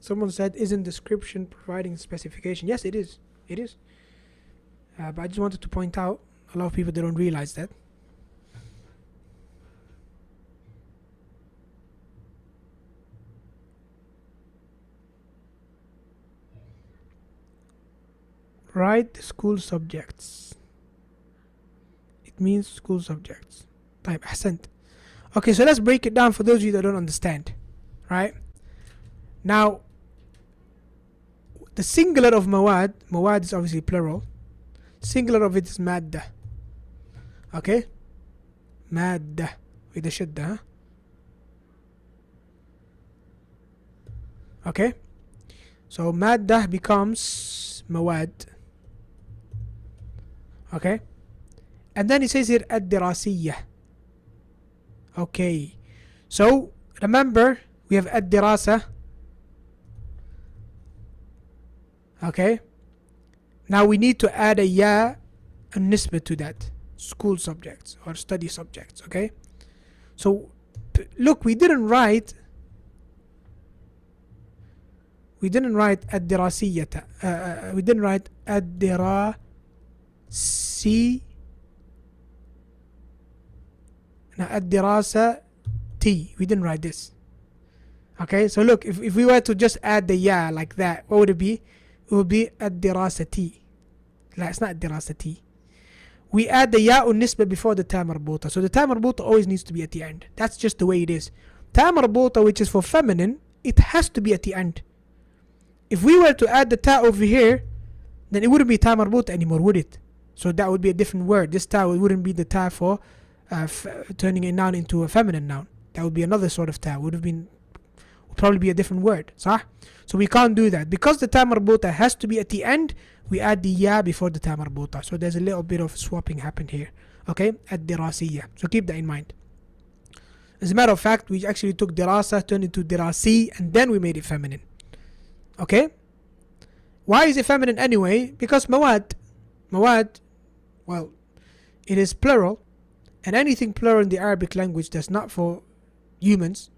Someone said, isn't description providing specification? Yes, it is. It is. But I just wanted to point out, a lot of people, they don't realize that. Write the school subjects. It means school subjects. طيب, أحسنت. Okay, so let's break it down for those of you that don't understand. Right? Now, the singular of mawad, mawad is obviously plural. Singular of it is madda. Okay? Madda. With the shadda. Huh? Okay? So madda becomes mawad. Okay? And then it says here ad-dirasiyah. Okay. So remember, we have ad-dirasa. Okay? Now we need to add a ya and nisbah to that. School subjects or study subjects. Okay? So look, we didn't write ad-dirasiyata. We didn't write ad-dirasi. Now ad-dirasa T. We didn't write this. Okay, so look, if we were to just add the ya like that, what would it be? It would be ad-dirasati. No, it's not ad-dirasati. We add the ya nisbah before the ta marbuta. So the ta marbuta always needs to be at the end. That's just the way it is. Ta marbuta, which is for feminine, it has to be at the end. If we were to add the ta over here, then it wouldn't be ta marbuta anymore, would it? So that would be a different word. This ta wouldn't be the ta for turning a noun into a feminine noun. That would be another sort of ta. Would probably be a different word. صح? So we can't do that. Because the ta marbuta has to be at the end, we add the ya before the ta marbuta. So there's a little bit of swapping happened here. Okay? Ad-dirasiyah. So keep that in mind. As a matter of fact, we actually took dirasa, turned it to dirasi, and then we made it feminine. Okay? Why is it feminine anyway? Because mawad, well, it is plural, and anything plural in the Arabic language that's not for humans,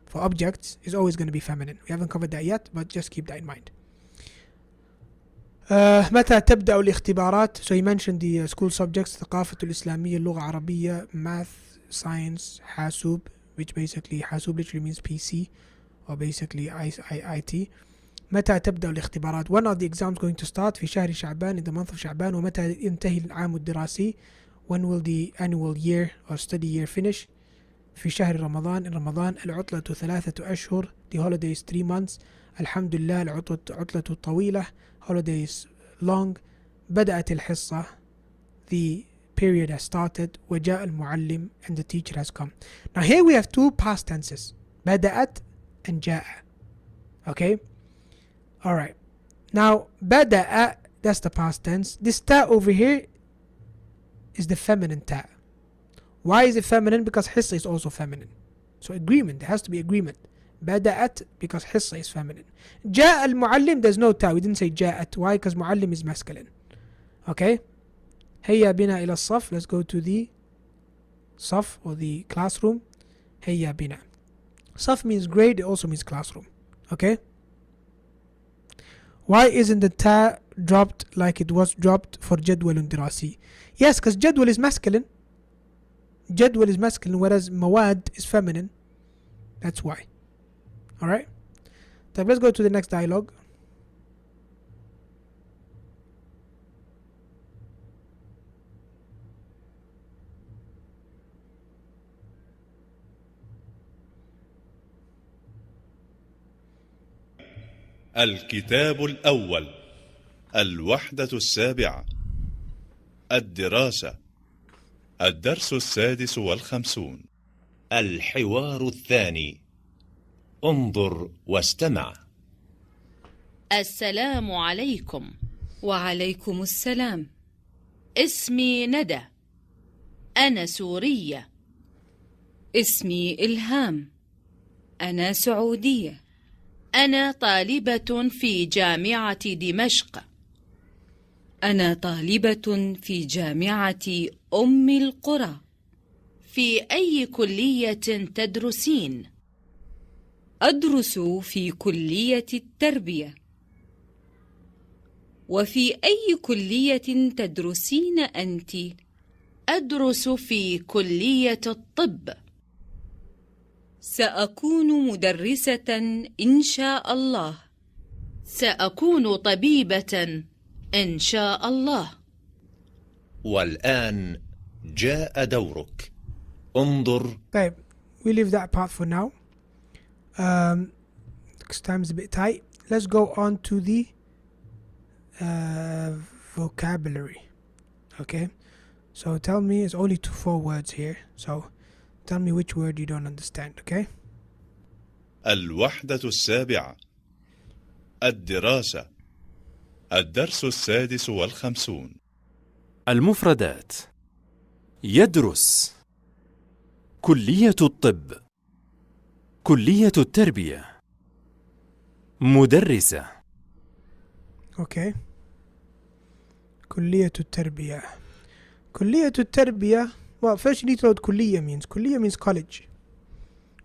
for objects, is always going to be feminine. We haven't covered that yet, but just keep that in mind. متى تبدأ الاختبارات? So he mentioned the school subjects: ثقافة الإسلامية, اللغة العربية, math, science, حاسوب, which basically حاسوب literally means PC, or basically IT. متى تبدأ الاختبارات? When are the exams going to start? في شهر شعبان, in the month of شعبان. ومتى ينتهي العام الدراسي? when will the annual year or study year finish. في شهر رمضان. in رمضان. العطلة 3 أشهر. the holiday is 3 months. الحمد لله العطلة طويلة. holiday is long. بدأت الحصة. the period has started. وجاء المعلم and the teacher has come. Now here we have two past tenses. بدأت and جاء. Okay. Alright. Now بدأ, that's the past tense. This ta over here is the feminine ta. Why is it feminine? Because حصة is also feminine. So agreement, there has to be agreement. بدأت because حصة is feminine. جاء المعلم, there's no ta. We didn't say جاءت. Why? Because معلم is masculine. Okay. هيا بنا إلى الصف. Let's go to the صف or the classroom. هيا بنا. صف means grade, it also means classroom. Okay. Why isn't the ta dropped like it was dropped for جدول دراسي? Yes, because جدول is masculine. جدول is masculine, whereas مواد is feminine. That's why. Alright. طيب, let's go to the next dialogue. الكتاب الأول. الوحدة السابعة. الدراسة. الدرس 56. الحوار الثاني. انظر واستمع. السلام عليكم. وعليكم السلام. اسمي ندى. أنا سورية. اسمي إلهام. أنا سعودية. أنا طالبة في جامعة دمشق. أنا طالبة في جامعة أم القرى. في أي كلية تدرسين؟ أدرس في كلية التربية. وفي أي كلية تدرسين أنت؟ أدرس في كلية الطب. سأكون مدرسة إن شاء الله. سأكون طبيبة إن شاء الله. والآن جاء دورك. انظر. طيب, we leave that part for now. Because time is a bit tight. Let's go on to the vocabulary. Okay. So tell me, it's only 4 words here. So tell me which word you don't understand. Okay. الوحدة السابعة. الدراسة. الدرس 56. المفردات: يدرس، كلية الطب، كلية التربية، مدرسة. Okay. كلية التربية. كلية التربية. Well, first you need to know what كلية means. كلية means college.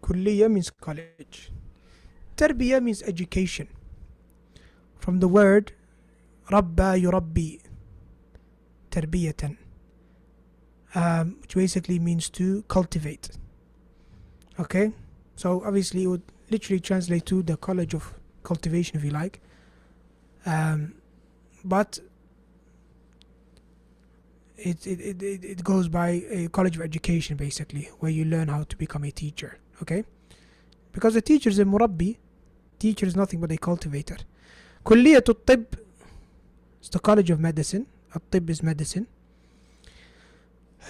كلية means college. تربية means education. From the word ربى يربي. تربية. Which basically means to cultivate. Okay. So obviously it would literally translate to the college of cultivation, if you like. But it goes by a college of education, basically, where you learn how to become a teacher. Okay. Because a teacher is a مربي. Teacher is nothing but a cultivator. كلية الطب is the college of medicine. الطب is medicine.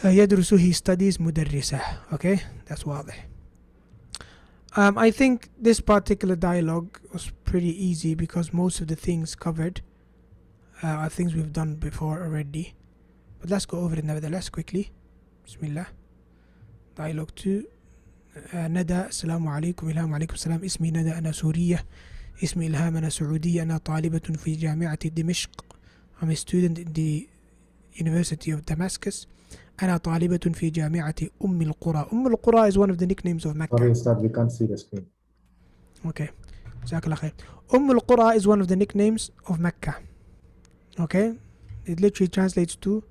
يدرس, he studies. مدرسة. Okay, that's واضح. I think this particular dialogue was pretty easy because most of the things covered are things we've done before already. But let's go over it nevertheless quickly. Bismillah. Dialogue 2. ندى. السلام عليكم. إلهام. عليكم السلام. اسمي ندى. أنا سورية. اسمي إلهام. أنا سعودية. أنا طالبة في جامعة دمشق. I'm a student in the University of Damascus. أنا طالبة في جامعة أم القرى. أم القرى is one of the nicknames of Mecca. Sorry, Ustad, we can't see the screen. Okay. جزاك الله خير. أم القرى is one of the nicknames of Mecca. Okay. It literally translates to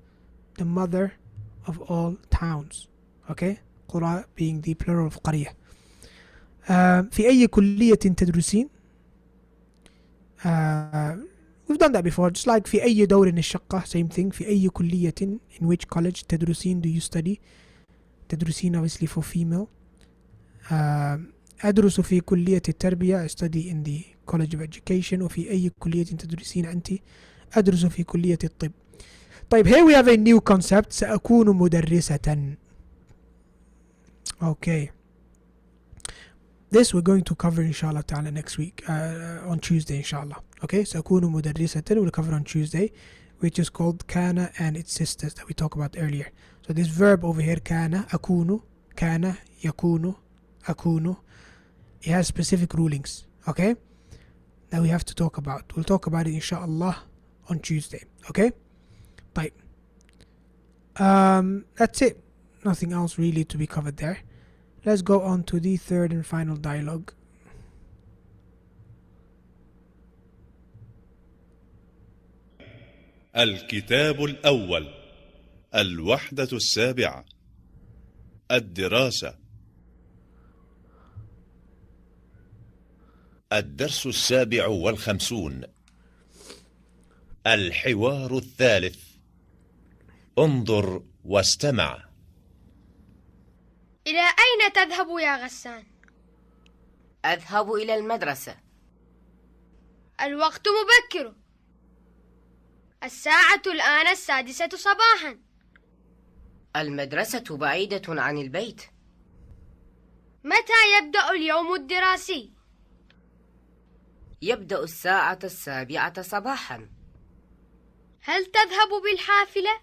the mother of all towns. Okay. قرى being the plural of قرية. في أي كلية تدرسين? We've done that before, just like في أي دور الشقة, same thing. في أي كلية, in which college تدرسين, do you study. تدرسين obviously for female. أدرس في كلية التربية, I study in the college of education. وفي أي كلية تدرسين أنت. أدرس في كلية الطب. طيب, here we have a new concept. سأكون مدرسة. Okay. This we're going to cover inshallah ta'ala next week, on Tuesday inshallah. Okay, سأكون مدرسة, we'll cover on Tuesday, which is called كان and its sisters that we talked about earlier. So this verb over here, كان, أكون, كان, يكون, أكون, it has specific rulings. Okay, that we have to talk about. We'll talk about it inshallah on Tuesday. Okay, طيب. That's it. Nothing else really to be covered there. Let's go on to the third and final dialogue. الكتاب الأول الوحدة السابعة الدراسة. الدرس 57. الحوار الثالث. انظر واستمع. إلى أين تذهب يا غسان؟ أذهب إلى المدرسة. الوقت مبكر. الساعة الآن 6 صباحا. المدرسة بعيدة عن البيت. متى يبدأ اليوم الدراسي؟ يبدأ الساعة 7 صباحا. هل تذهب بالحافلة؟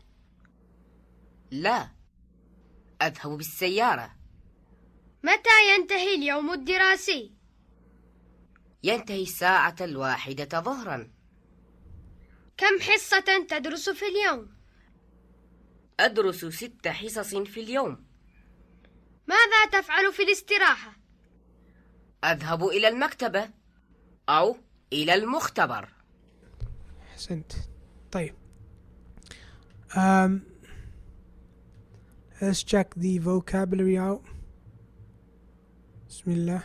لا، أذهب بالسيارة. متى ينتهي اليوم الدراسي؟ ينتهي الساعة 1 ظهرا. كم حصة تدرس في اليوم؟ أدرس 6 حصص في اليوم. ماذا تفعل في الاستراحة؟ أذهب إلى المكتبة أو إلى المختبر. أحسنت. طيب. Let's check the vocabulary out. Bismillah.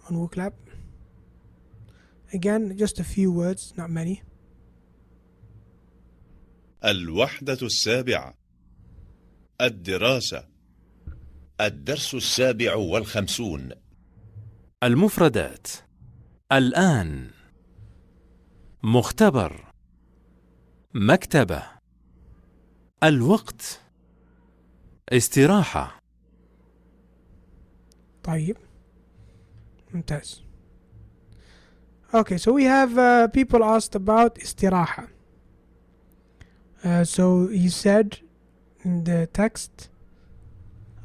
On vocab. Again, just a few words, not many. الوحدة السابعة الدراسة. الدرس 57. المفردات. الآن. مختبر. مكتبة. الوقت. استراحة. طيب. ممتاز. Okay, so we have people asked about istiraha. So he said in the text,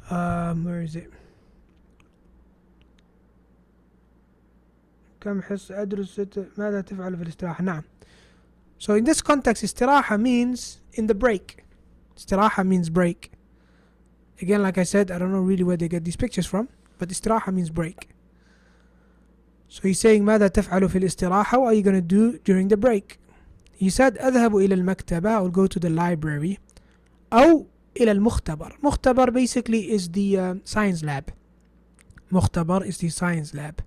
where is it? كم حصة أدرس ماذا تفعل في الاستراحة؟ نعم. So in this context, istiraha means in the break. Istiraha means break. Again, like I said, I don't know really where they get these pictures from, but istiraha means break. So he's saying ماذا تفعل في الاستراحة? What are you going to do during the break? He said أذهب إلى المكتبة. I will go to the library. أو إلى المختبر. مختبر basically is the science lab. مختبر is the science lab.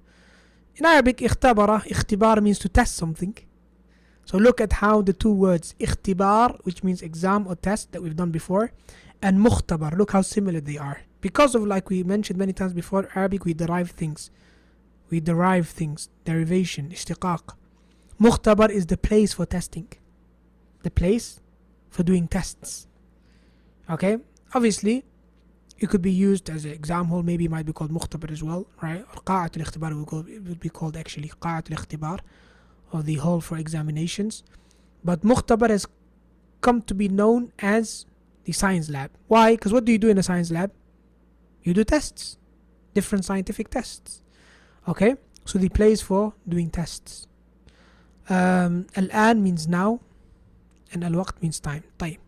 In Arabic, اختبار means to test something. So look at how the two words اختبار, which means exam or test that we've done before, and مختبر, look how similar they are. Because of, like we mentioned many times before, Arabic, we derive things. Derivation, اشتقاق. مختبر is the place for testing. The place for doing tests. Okay? Obviously, it could be used as an exam hall. Maybe it might be called مختبر as well, right? Or قاعة الاختبار would be called actually قاعة الاختبار, or the hall for examinations. But مختبر has come to be known as the science lab. Why? Because what do you do in a science lab? You do tests. Different scientific tests. Okay, so the place for doing tests. الآن means now, and الوقت means time. طيب.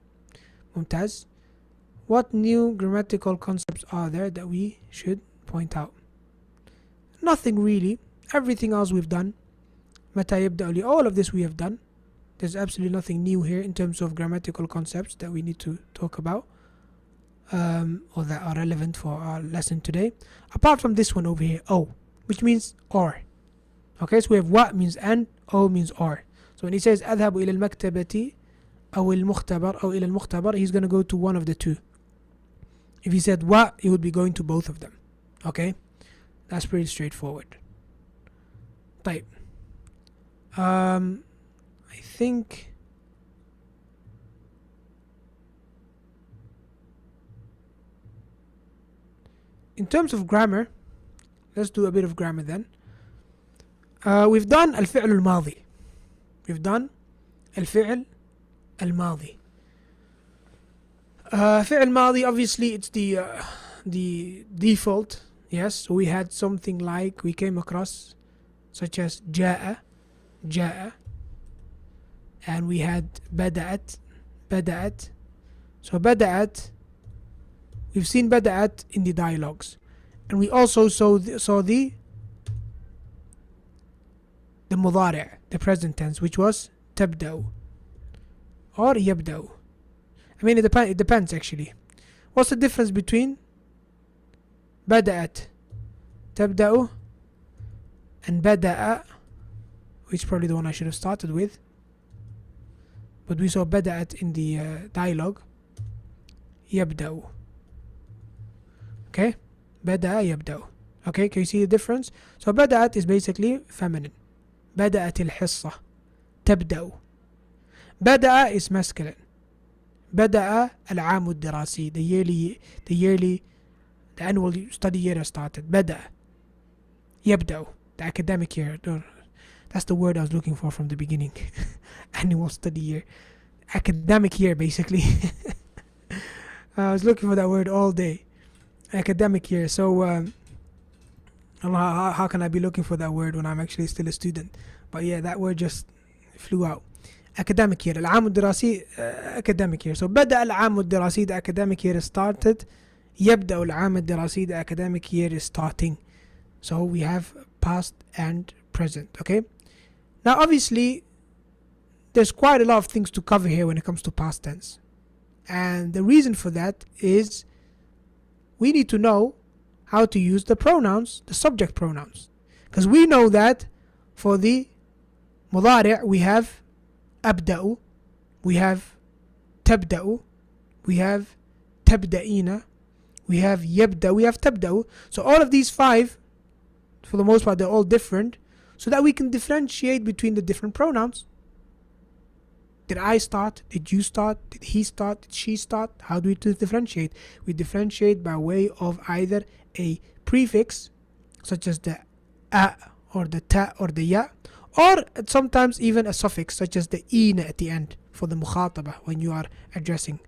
ممتاز. What new grammatical concepts are there that we should point out? Nothing really. Everything else we've done. متى يبدأ لي. All of this we have done. There's absolutely nothing new here in terms of grammatical concepts that we need to talk about, or that are relevant for our lesson today. Apart from this one over here, oh, which means or. Okay, so we have wa means and, o means or. So when he says أذهب إلى المكتبة أو المختبر أو إلى المختبر, he's going to go to one of the two. If he said wa, he would be going to both of them. Okay, that's pretty straightforward. طيب. I think in terms of grammar, let's do a bit of grammar then. We've done الفعل الماضي. We've done الفعل الماضي. فعل ماضي, obviously it's the default. Yes, so we had something like, we came across such as جاء, and we had بدأت. So بدأت, we've seen بدأت in the dialogues, and we also saw the مضارع, the present tense, which was تبدأ or يبدأ. I mean, it depends actually. What's the difference between بدأت تبدأ and بدأ, which is probably the one I should have started with, but we saw بدأت in the dialogue, يبدأ. Okay, بدأ يبدأ. Okay, can you see the difference? So بدأت is basically feminine. بدأت الحصة. تبدأ. بدأ is masculine. بدأ العام الدراسي. The annual study year has started. بدأ. يبدأ. The academic year. That's the word I was looking for from the beginning. Annual study year. Academic year, basically. I was looking for that word all day. Academic year. So, how can I be looking for that word when I'm actually still a student? But yeah, that word just flew out. Academic year. العام الدراسي, academic year. So بدأ العام الدراسي, the academic year is started. يبدأ العام الدراسي, the academic year is starting. So we have past and present. Okay. Now obviously there's quite a lot of things to cover here when it comes to past tense. And the reason for that is we need to know how to use the pronouns, the subject pronouns. Because we know that for the مضارع we have أبدأ, we have تبدأ, we have تبدأين, we have يبدأ, we have تبدأ. So all of these five, for the most part, they're all different, so that we can differentiate between the different pronouns. Did I start? Did you start? Did he start? Did she start? How do we differentiate? We differentiate by way of either a prefix, such as the a or the ta or the ya, or sometimes even a suffix, such as the ina at the end for the mukhataba when you are addressing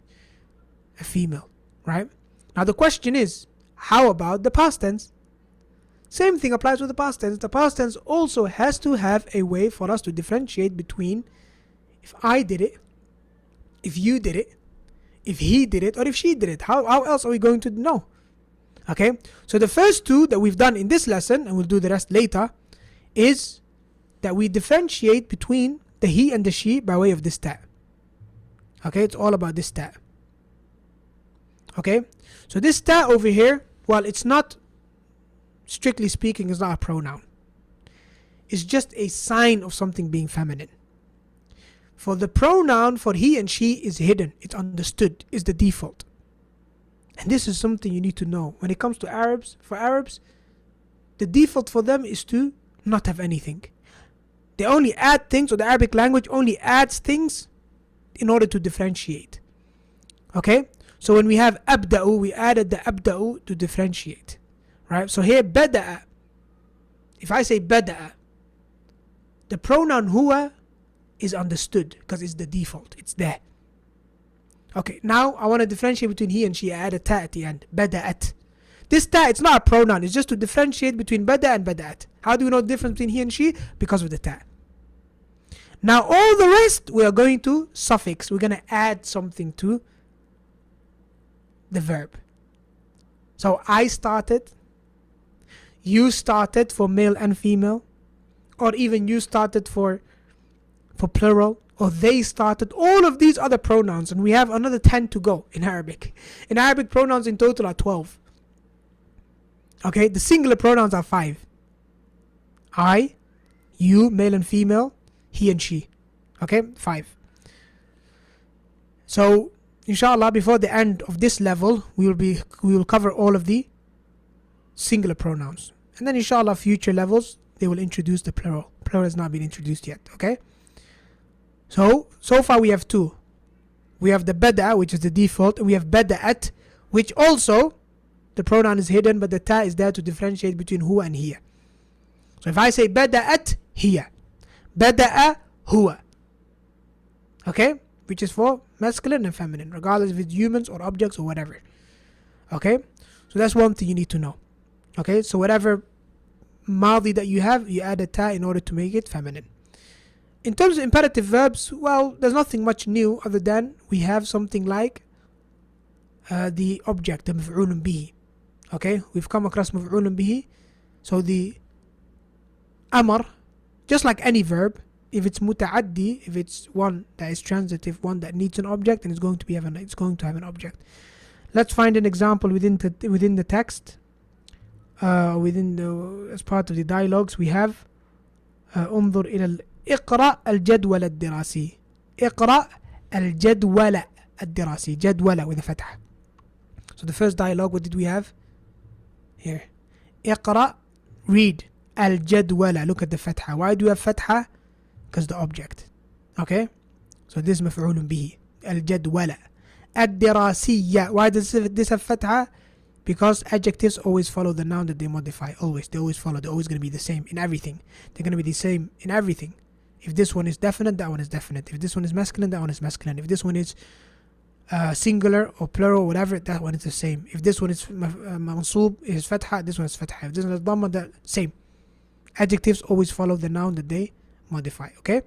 a female, right? Now the question is, how about the past tense? Same thing applies with the past tense. The past tense also has to have a way for us to differentiate between if I did it, if you did it, if he did it, or if she did it. How else are we going to know? Okay, so the first two that we've done in this lesson, and we'll do the rest later, is that we differentiate between the he and the she by way of this ta. Okay, it's all about this ta. Okay, so this ta over here, well, it's not, strictly speaking, it's not a pronoun. It's just a sign of something being feminine. For the pronoun for he and she is hidden, it's understood, is the default. And this is something you need to know. When it comes to Arabs, for Arabs, the default for them is to not have anything. They only add things, or the Arabic language only adds things in order to differentiate. Okay? So when we have abda'u, we added the abda'u to differentiate. Right? So here, bada'a. If I say bada'a, the pronoun huwa is understood because it's the default. It's there. Okay, now I want to differentiate between he and she. I add a ta at the end. Bada'at. This ta, it's not a pronoun. It's just to differentiate between bada and bada'at. How do we know the difference between he and she? Because of the ta. Now all the rest we are going to suffix. We're going to add something to the verb. So I started, you started for male and female, or even you started for plural, or they started. All of these other pronouns, and we have another 10 to go in Arabic. In Arabic, pronouns in total are 12. Okay, the singular pronouns are 5. I, You, male and female. He and she. Okay, 5. So, inshallah, before the end of this level, we will cover all of the singular pronouns. And then inshallah, future levels, they will introduce the plural. Plural has not been introduced yet, okay? So far we have 2. We have the bada, which is the default, and we have bada'at, which also, the pronoun is hidden, but the ta is there to differentiate between huwa and hiya. So if I say bada'at hiya, bada'a huwa, okay? Which is for masculine and feminine, regardless if it's humans or objects or whatever. Okay? So that's one thing you need to know. Okay? So whatever madi that you have, you add a ta in order to make it feminine. In terms of imperative verbs, well, there's nothing much new other than we have something like the object, the maf'ulun bihi. Okay? We've come across maf'ulun bihi. So the amr, just like any verb, if it's muta'addi, if it's one that is transitive, one that needs an object, then it's going to have an object. Let's find an example within the text. As part of the dialogues, we have انظر إلى اقرأ الجدول الدراسي. اقرأ الجدول الدراسي. جدول with a fatha. So the first dialogue, what did we have? Here. اقرأ, read. الجدول, look at the fatha. Why do we have fatha? Because the object. Okay? So this is مفعول به. الجدول. الدراسية. Why does this have fatha? Because adjectives always follow the noun that they modify. Always. They always follow. They're always going to be the same in everything. They're going to be the same in everything. If this one is definite, that one is definite. If this one is masculine, that one is masculine. If this one is singular or plural, whatever, that one is the same. If this one is mansoob, is fatha, this one is fatha. If this one is dhamma, the same. Adjectives always follow the noun that they modify. Okay?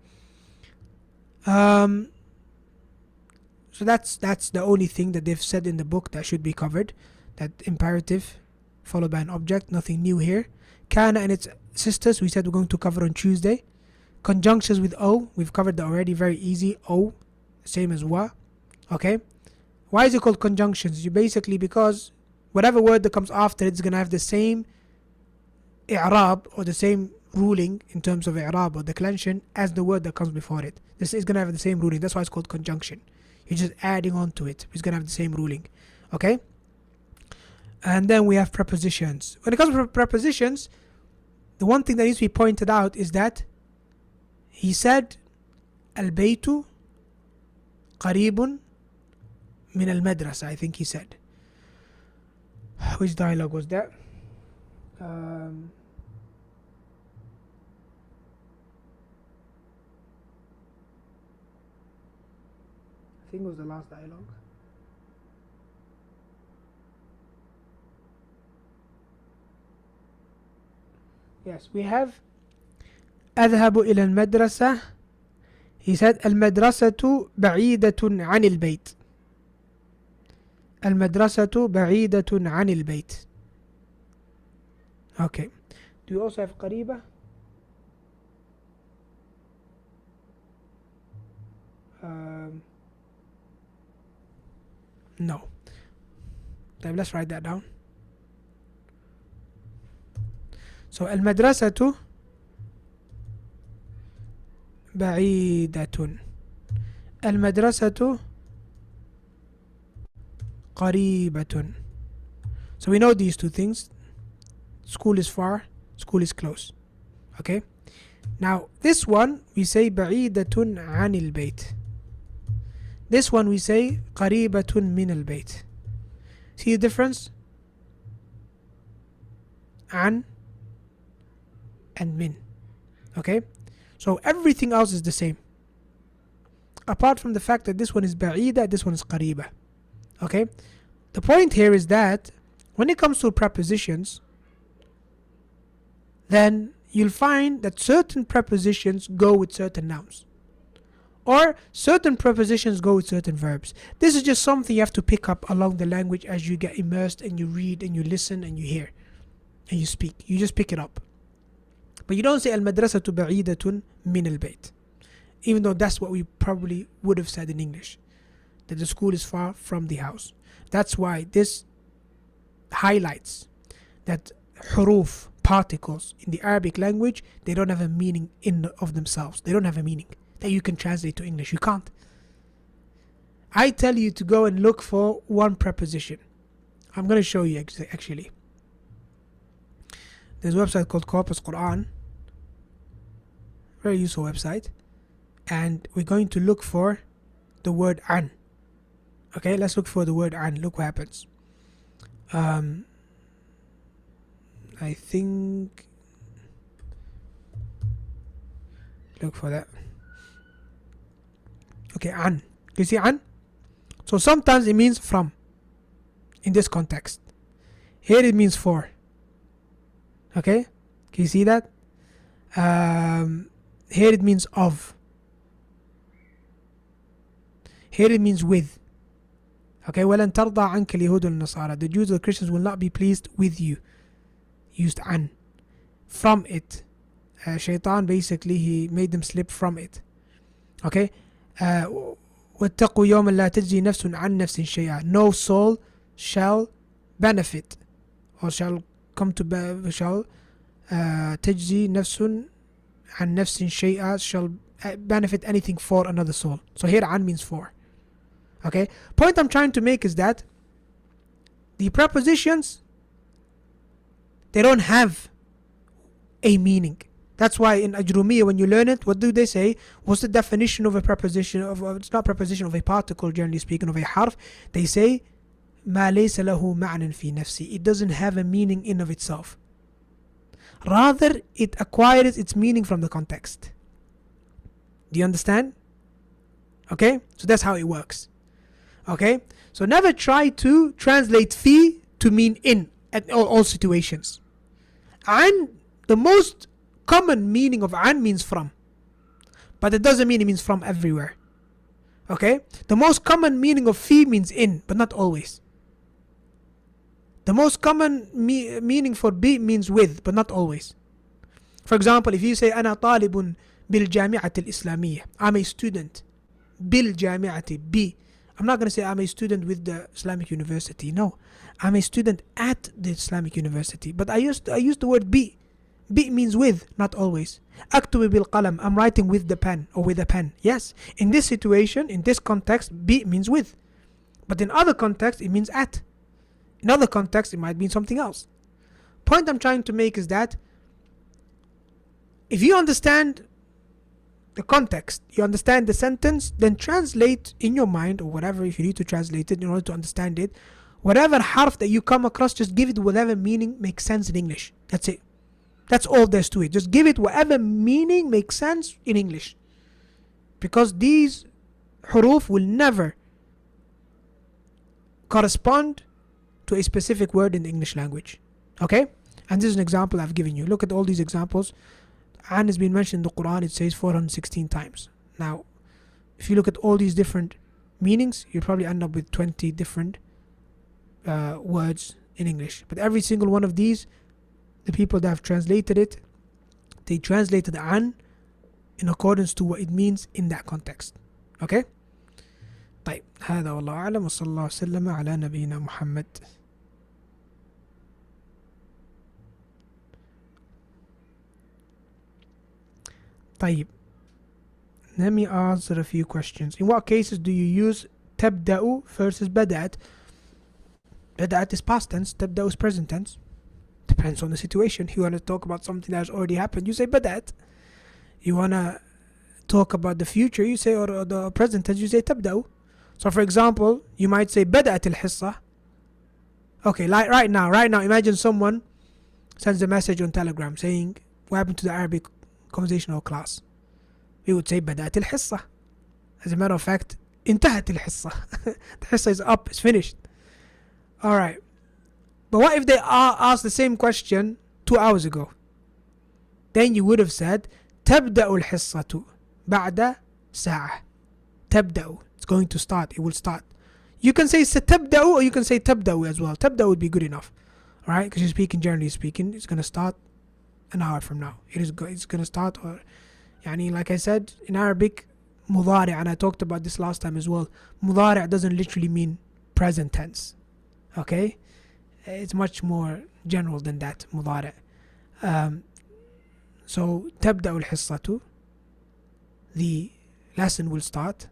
So that's the only thing that they've said in the book that should be covered. That imperative followed by an object, nothing new here. Kana and its sisters, we said we're going to cover on Tuesday. Conjunctions with O, we've covered that already, very easy. O, same as wa. Okay? Why is it called conjunctions? Because whatever word that comes after it's going to have the same i'rab or the same ruling in terms of i'rab or declension as the word that comes before it. This is going to have the same ruling. That's why it's called conjunction. You're just adding on to it. It's going to have the same ruling. Okay? And then we have prepositions. When it comes to prepositions, the one thing that needs to be pointed out is that he said البيت قريب من المدرسة. I think he said. Which dialogue was that? I think it was the last dialogue. Yes, we have أذهب إلى المدرسة. He said المدرسة بعيدة عن البيت. المدرسة بعيدة عن البيت. Okay. Do you also have قريبة? No. Let's write that down. So المدرسة بعيدة. المدرسة قريبة. So we know these two things. School is far, school is close. Okay? Now this one we say بعيدة عن البيت. This one we say قريبة من البيت. See the difference? عن and min. Okay? So everything else is the same. Apart from the fact that this one is ba'ida, this one is qariba. Okay? The point here is that when it comes to prepositions, then you'll find that certain prepositions go with certain nouns. Or certain prepositions go with certain verbs. This is just something you have to pick up along the language as you get immersed and you read and you listen and you hear and you speak. You just pick it up. But you don't say المدرسة بعيدة من البيت, even though that's what we probably would have said in English, that the school is far from the house. That's why this highlights that huruf, particles in the Arabic language, they don't have a meaning in of themselves. They don't have a meaning that you can translate to English. You can't. I tell you to go and look for one preposition. I'm going to show you actually. There's a website called Corpus Quran. Very useful website. And we're going to look for the word an. Okay, let's look for the word an. Look what happens. I think, look for that. Okay, an. You see an? So sometimes it means from, in this context. Here it means for. Okay, can you see that? Here it means of. Here it means with. Okay, وَلَن تَرْضَى عَنْكَ الْيَهُودُ وَالنَّصَارَى. The Jews or the Christians will not be pleased with you. Used an. From it. Shaitan basically, he made them slip from it. Okay. وَاتَّقُوا يَوْمًا لَا تَجْزِي نَفْسٌ عَنْ نَفْسٍ شَيْئًا. No soul shall benefit or shall come to shall تجزي نفس عن نفس شيئا, shall benefit anything for another soul. So here an means for. Okay. Point I'm trying to make is that the prepositions, they don't have a meaning. That's why in Ajrumiyya, when you learn it, what do they say? What's the definition of a preposition? It's not preposition of a particle, generally speaking, of a harf. They say ما ليس له معنى في نفسه. It doesn't have a meaning in of itself. Rather, it acquires its meaning from the context. Do you understand? Okay, so that's how it works. Okay, so never try to translate fi to mean in at all situations. And the most common meaning of an means from, but it doesn't mean it means from everywhere. Okay, the most common meaning of fi means in, but not always. The most common meaning for bi means with, but not always. For example, if you say أنا طالب بالجامعة الإسلامية, I'm a student. بالجامعة, bi. I'm not going to say I'm a student with the Islamic University. No, I'm a student at the Islamic University. But I used the word bi. Bi means with, not always. أكتب بالقلم, I'm writing with the pen or with a pen. Yes, in this situation, in this context, bi means with. But in other contexts, it means at. In other contexts, it might mean something else. Point I'm trying to make is that if you understand the context, you understand the sentence, then translate in your mind or whatever, if you need to translate it in order to understand it, whatever harf that you come across, just give it whatever meaning makes sense in English. That's it. That's all there's to it. Just give it whatever meaning makes sense in English. Because these huruf will never correspond to a specific word in the English language. Okay? And this is an example I've given you. Look at all these examples. An has been mentioned in the Quran, it says 416 times. Now, if you look at all these different meanings, you'll probably end up with 20 different words in English. But every single one of these, the people that have translated it, they translated an in accordance to what it means in that context. Okay? طيب هذا والله أعلم وصلى الله وسلم على نبينا محمد. طيب, let me answer a few questions. In what cases do you use تبدأ versus بدأت? بدأت is past tense, تبدأ is present tense. Depends on the situation. You want to talk about something that has already happened, you say بدأت. You want to talk about the future, you say, or the present tense, you say تبدأ. So for example, you might say بدأت الحصة. Okay, like right now, imagine someone sends a message on Telegram saying, what happened to the Arabic conversational class? We would say بدأت الحصة. As a matter of fact, انتهت الحصة. The حصة is up, it's finished. Alright. But what if they asked the same question 2 hours ago? Then you would have said تبدأ الحصة بعد ساعة. تبدأ. It's going to start. It will start. You can say ستبدأ or you can say تبدأ as well. تبدأ would be good enough. Alright? Because you're speaking, generally speaking, it's going to start an hour from now. It's going to start, or يعني, like I said, in Arabic, مضارع, and I talked about this last time as well. مضارع doesn't literally mean present tense. Okay? It's much more general than that, مضارع. So تبدأ الحصة. The lesson will start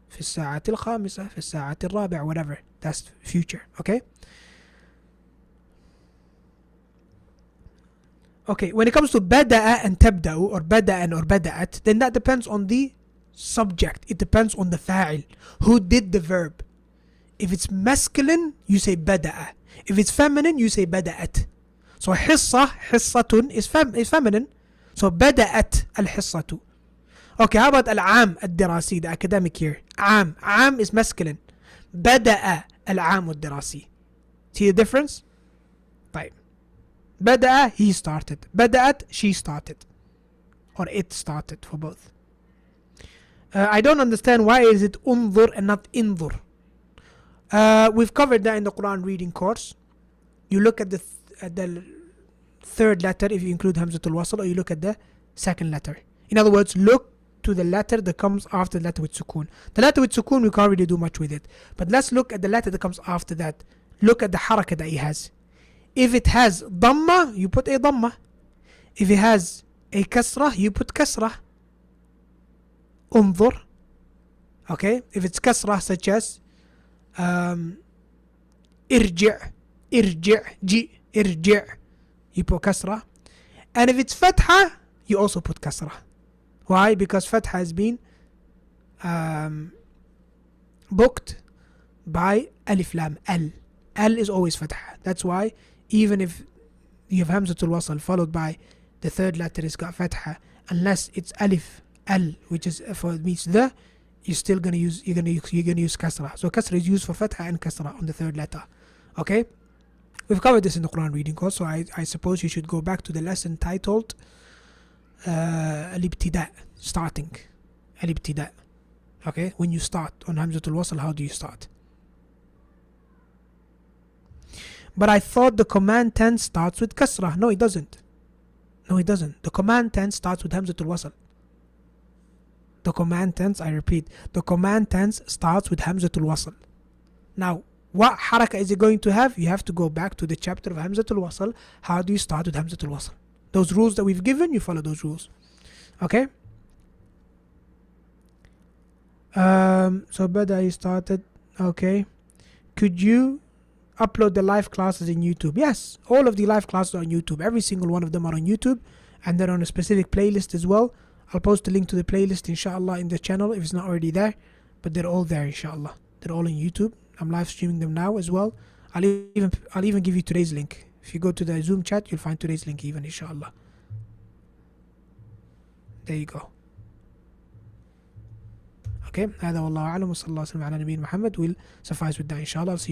في الساعة الخامسة في الساعة الرابعة whatever. That's future. Okay. Okay, when it comes to بدأ and تبدأ or بدأ or بدأت, then that depends on the subject. It depends on the فاعل. Who did the verb? If it's masculine, you say بدأ. If it's feminine, you say بدأت. So حصة is feminine. So بدأت الحصة. Okay, how about العام الدراسي, the academic year? عام is masculine. بدأ العام الدراسي. See the difference? طيب. بدأ, he started. بدأت, she started. Or it started for both. I don't understand why is it انظر and not انظر. We've covered that in the Quran reading course. You look at the third letter if you include Hamzatul Wasl, or you look at the second letter. In other words, look to the letter that comes after the letter with sukoon. The letter with sukoon, we can't really do much with it. But let's look at the letter that comes after that. Look at the haraka that he has. If it has dhamma, you put a dhamma. If it has a kasrah, you put kasrah. Unzur. Okay? If it's kasrah such as irji', ji, irji', you put kasrah. And if it's fatha, you also put kasrah. Why? Because fatha has been booked by alif lam, al. Al is always fatha. That's why even if you have Hamzatul Wasl followed by the third letter, it's got fatha, unless it's alif, al, which is for means the, you're still gonna use kasra. So kasra is used for fatha and kasra on the third letter. Okay, we've covered this in the Quran reading course, so I suppose you should go back to the lesson titled al-ibtida, starting. Al-ibtida. Okay, when you start on Hamzatul Wasl, how do you start? But I thought the command tense starts with kasrah. No, it doesn't. The command tense starts with Hamzatul Wasl. The command tense, I repeat, the command tense starts with Hamzatul Wasl. Now, what haraka is it going to have? You have to go back to the chapter of Hamzatul Wasl. How do you start with Hamzatul Wasl? Those rules that we've given, you follow those rules. Okay? So Bada, he started. Okay. Could you upload the live classes in YouTube? Yes, all of the live classes are on YouTube. Every single one of them are on YouTube, and they're on a specific playlist as well. I'll post a link to the playlist inshallah in the channel if it's not already there, but they're all there inshallah. They're all on YouTube. I'm live streaming them now as well. I'll even give you today's link. If you go to the Zoom chat, you'll find today's link even inshallah. There you go. Okay, هذا والله أعلم وصلى الله وسلم على نبينا محمد. We'll suffice with that inshallah. I'll see you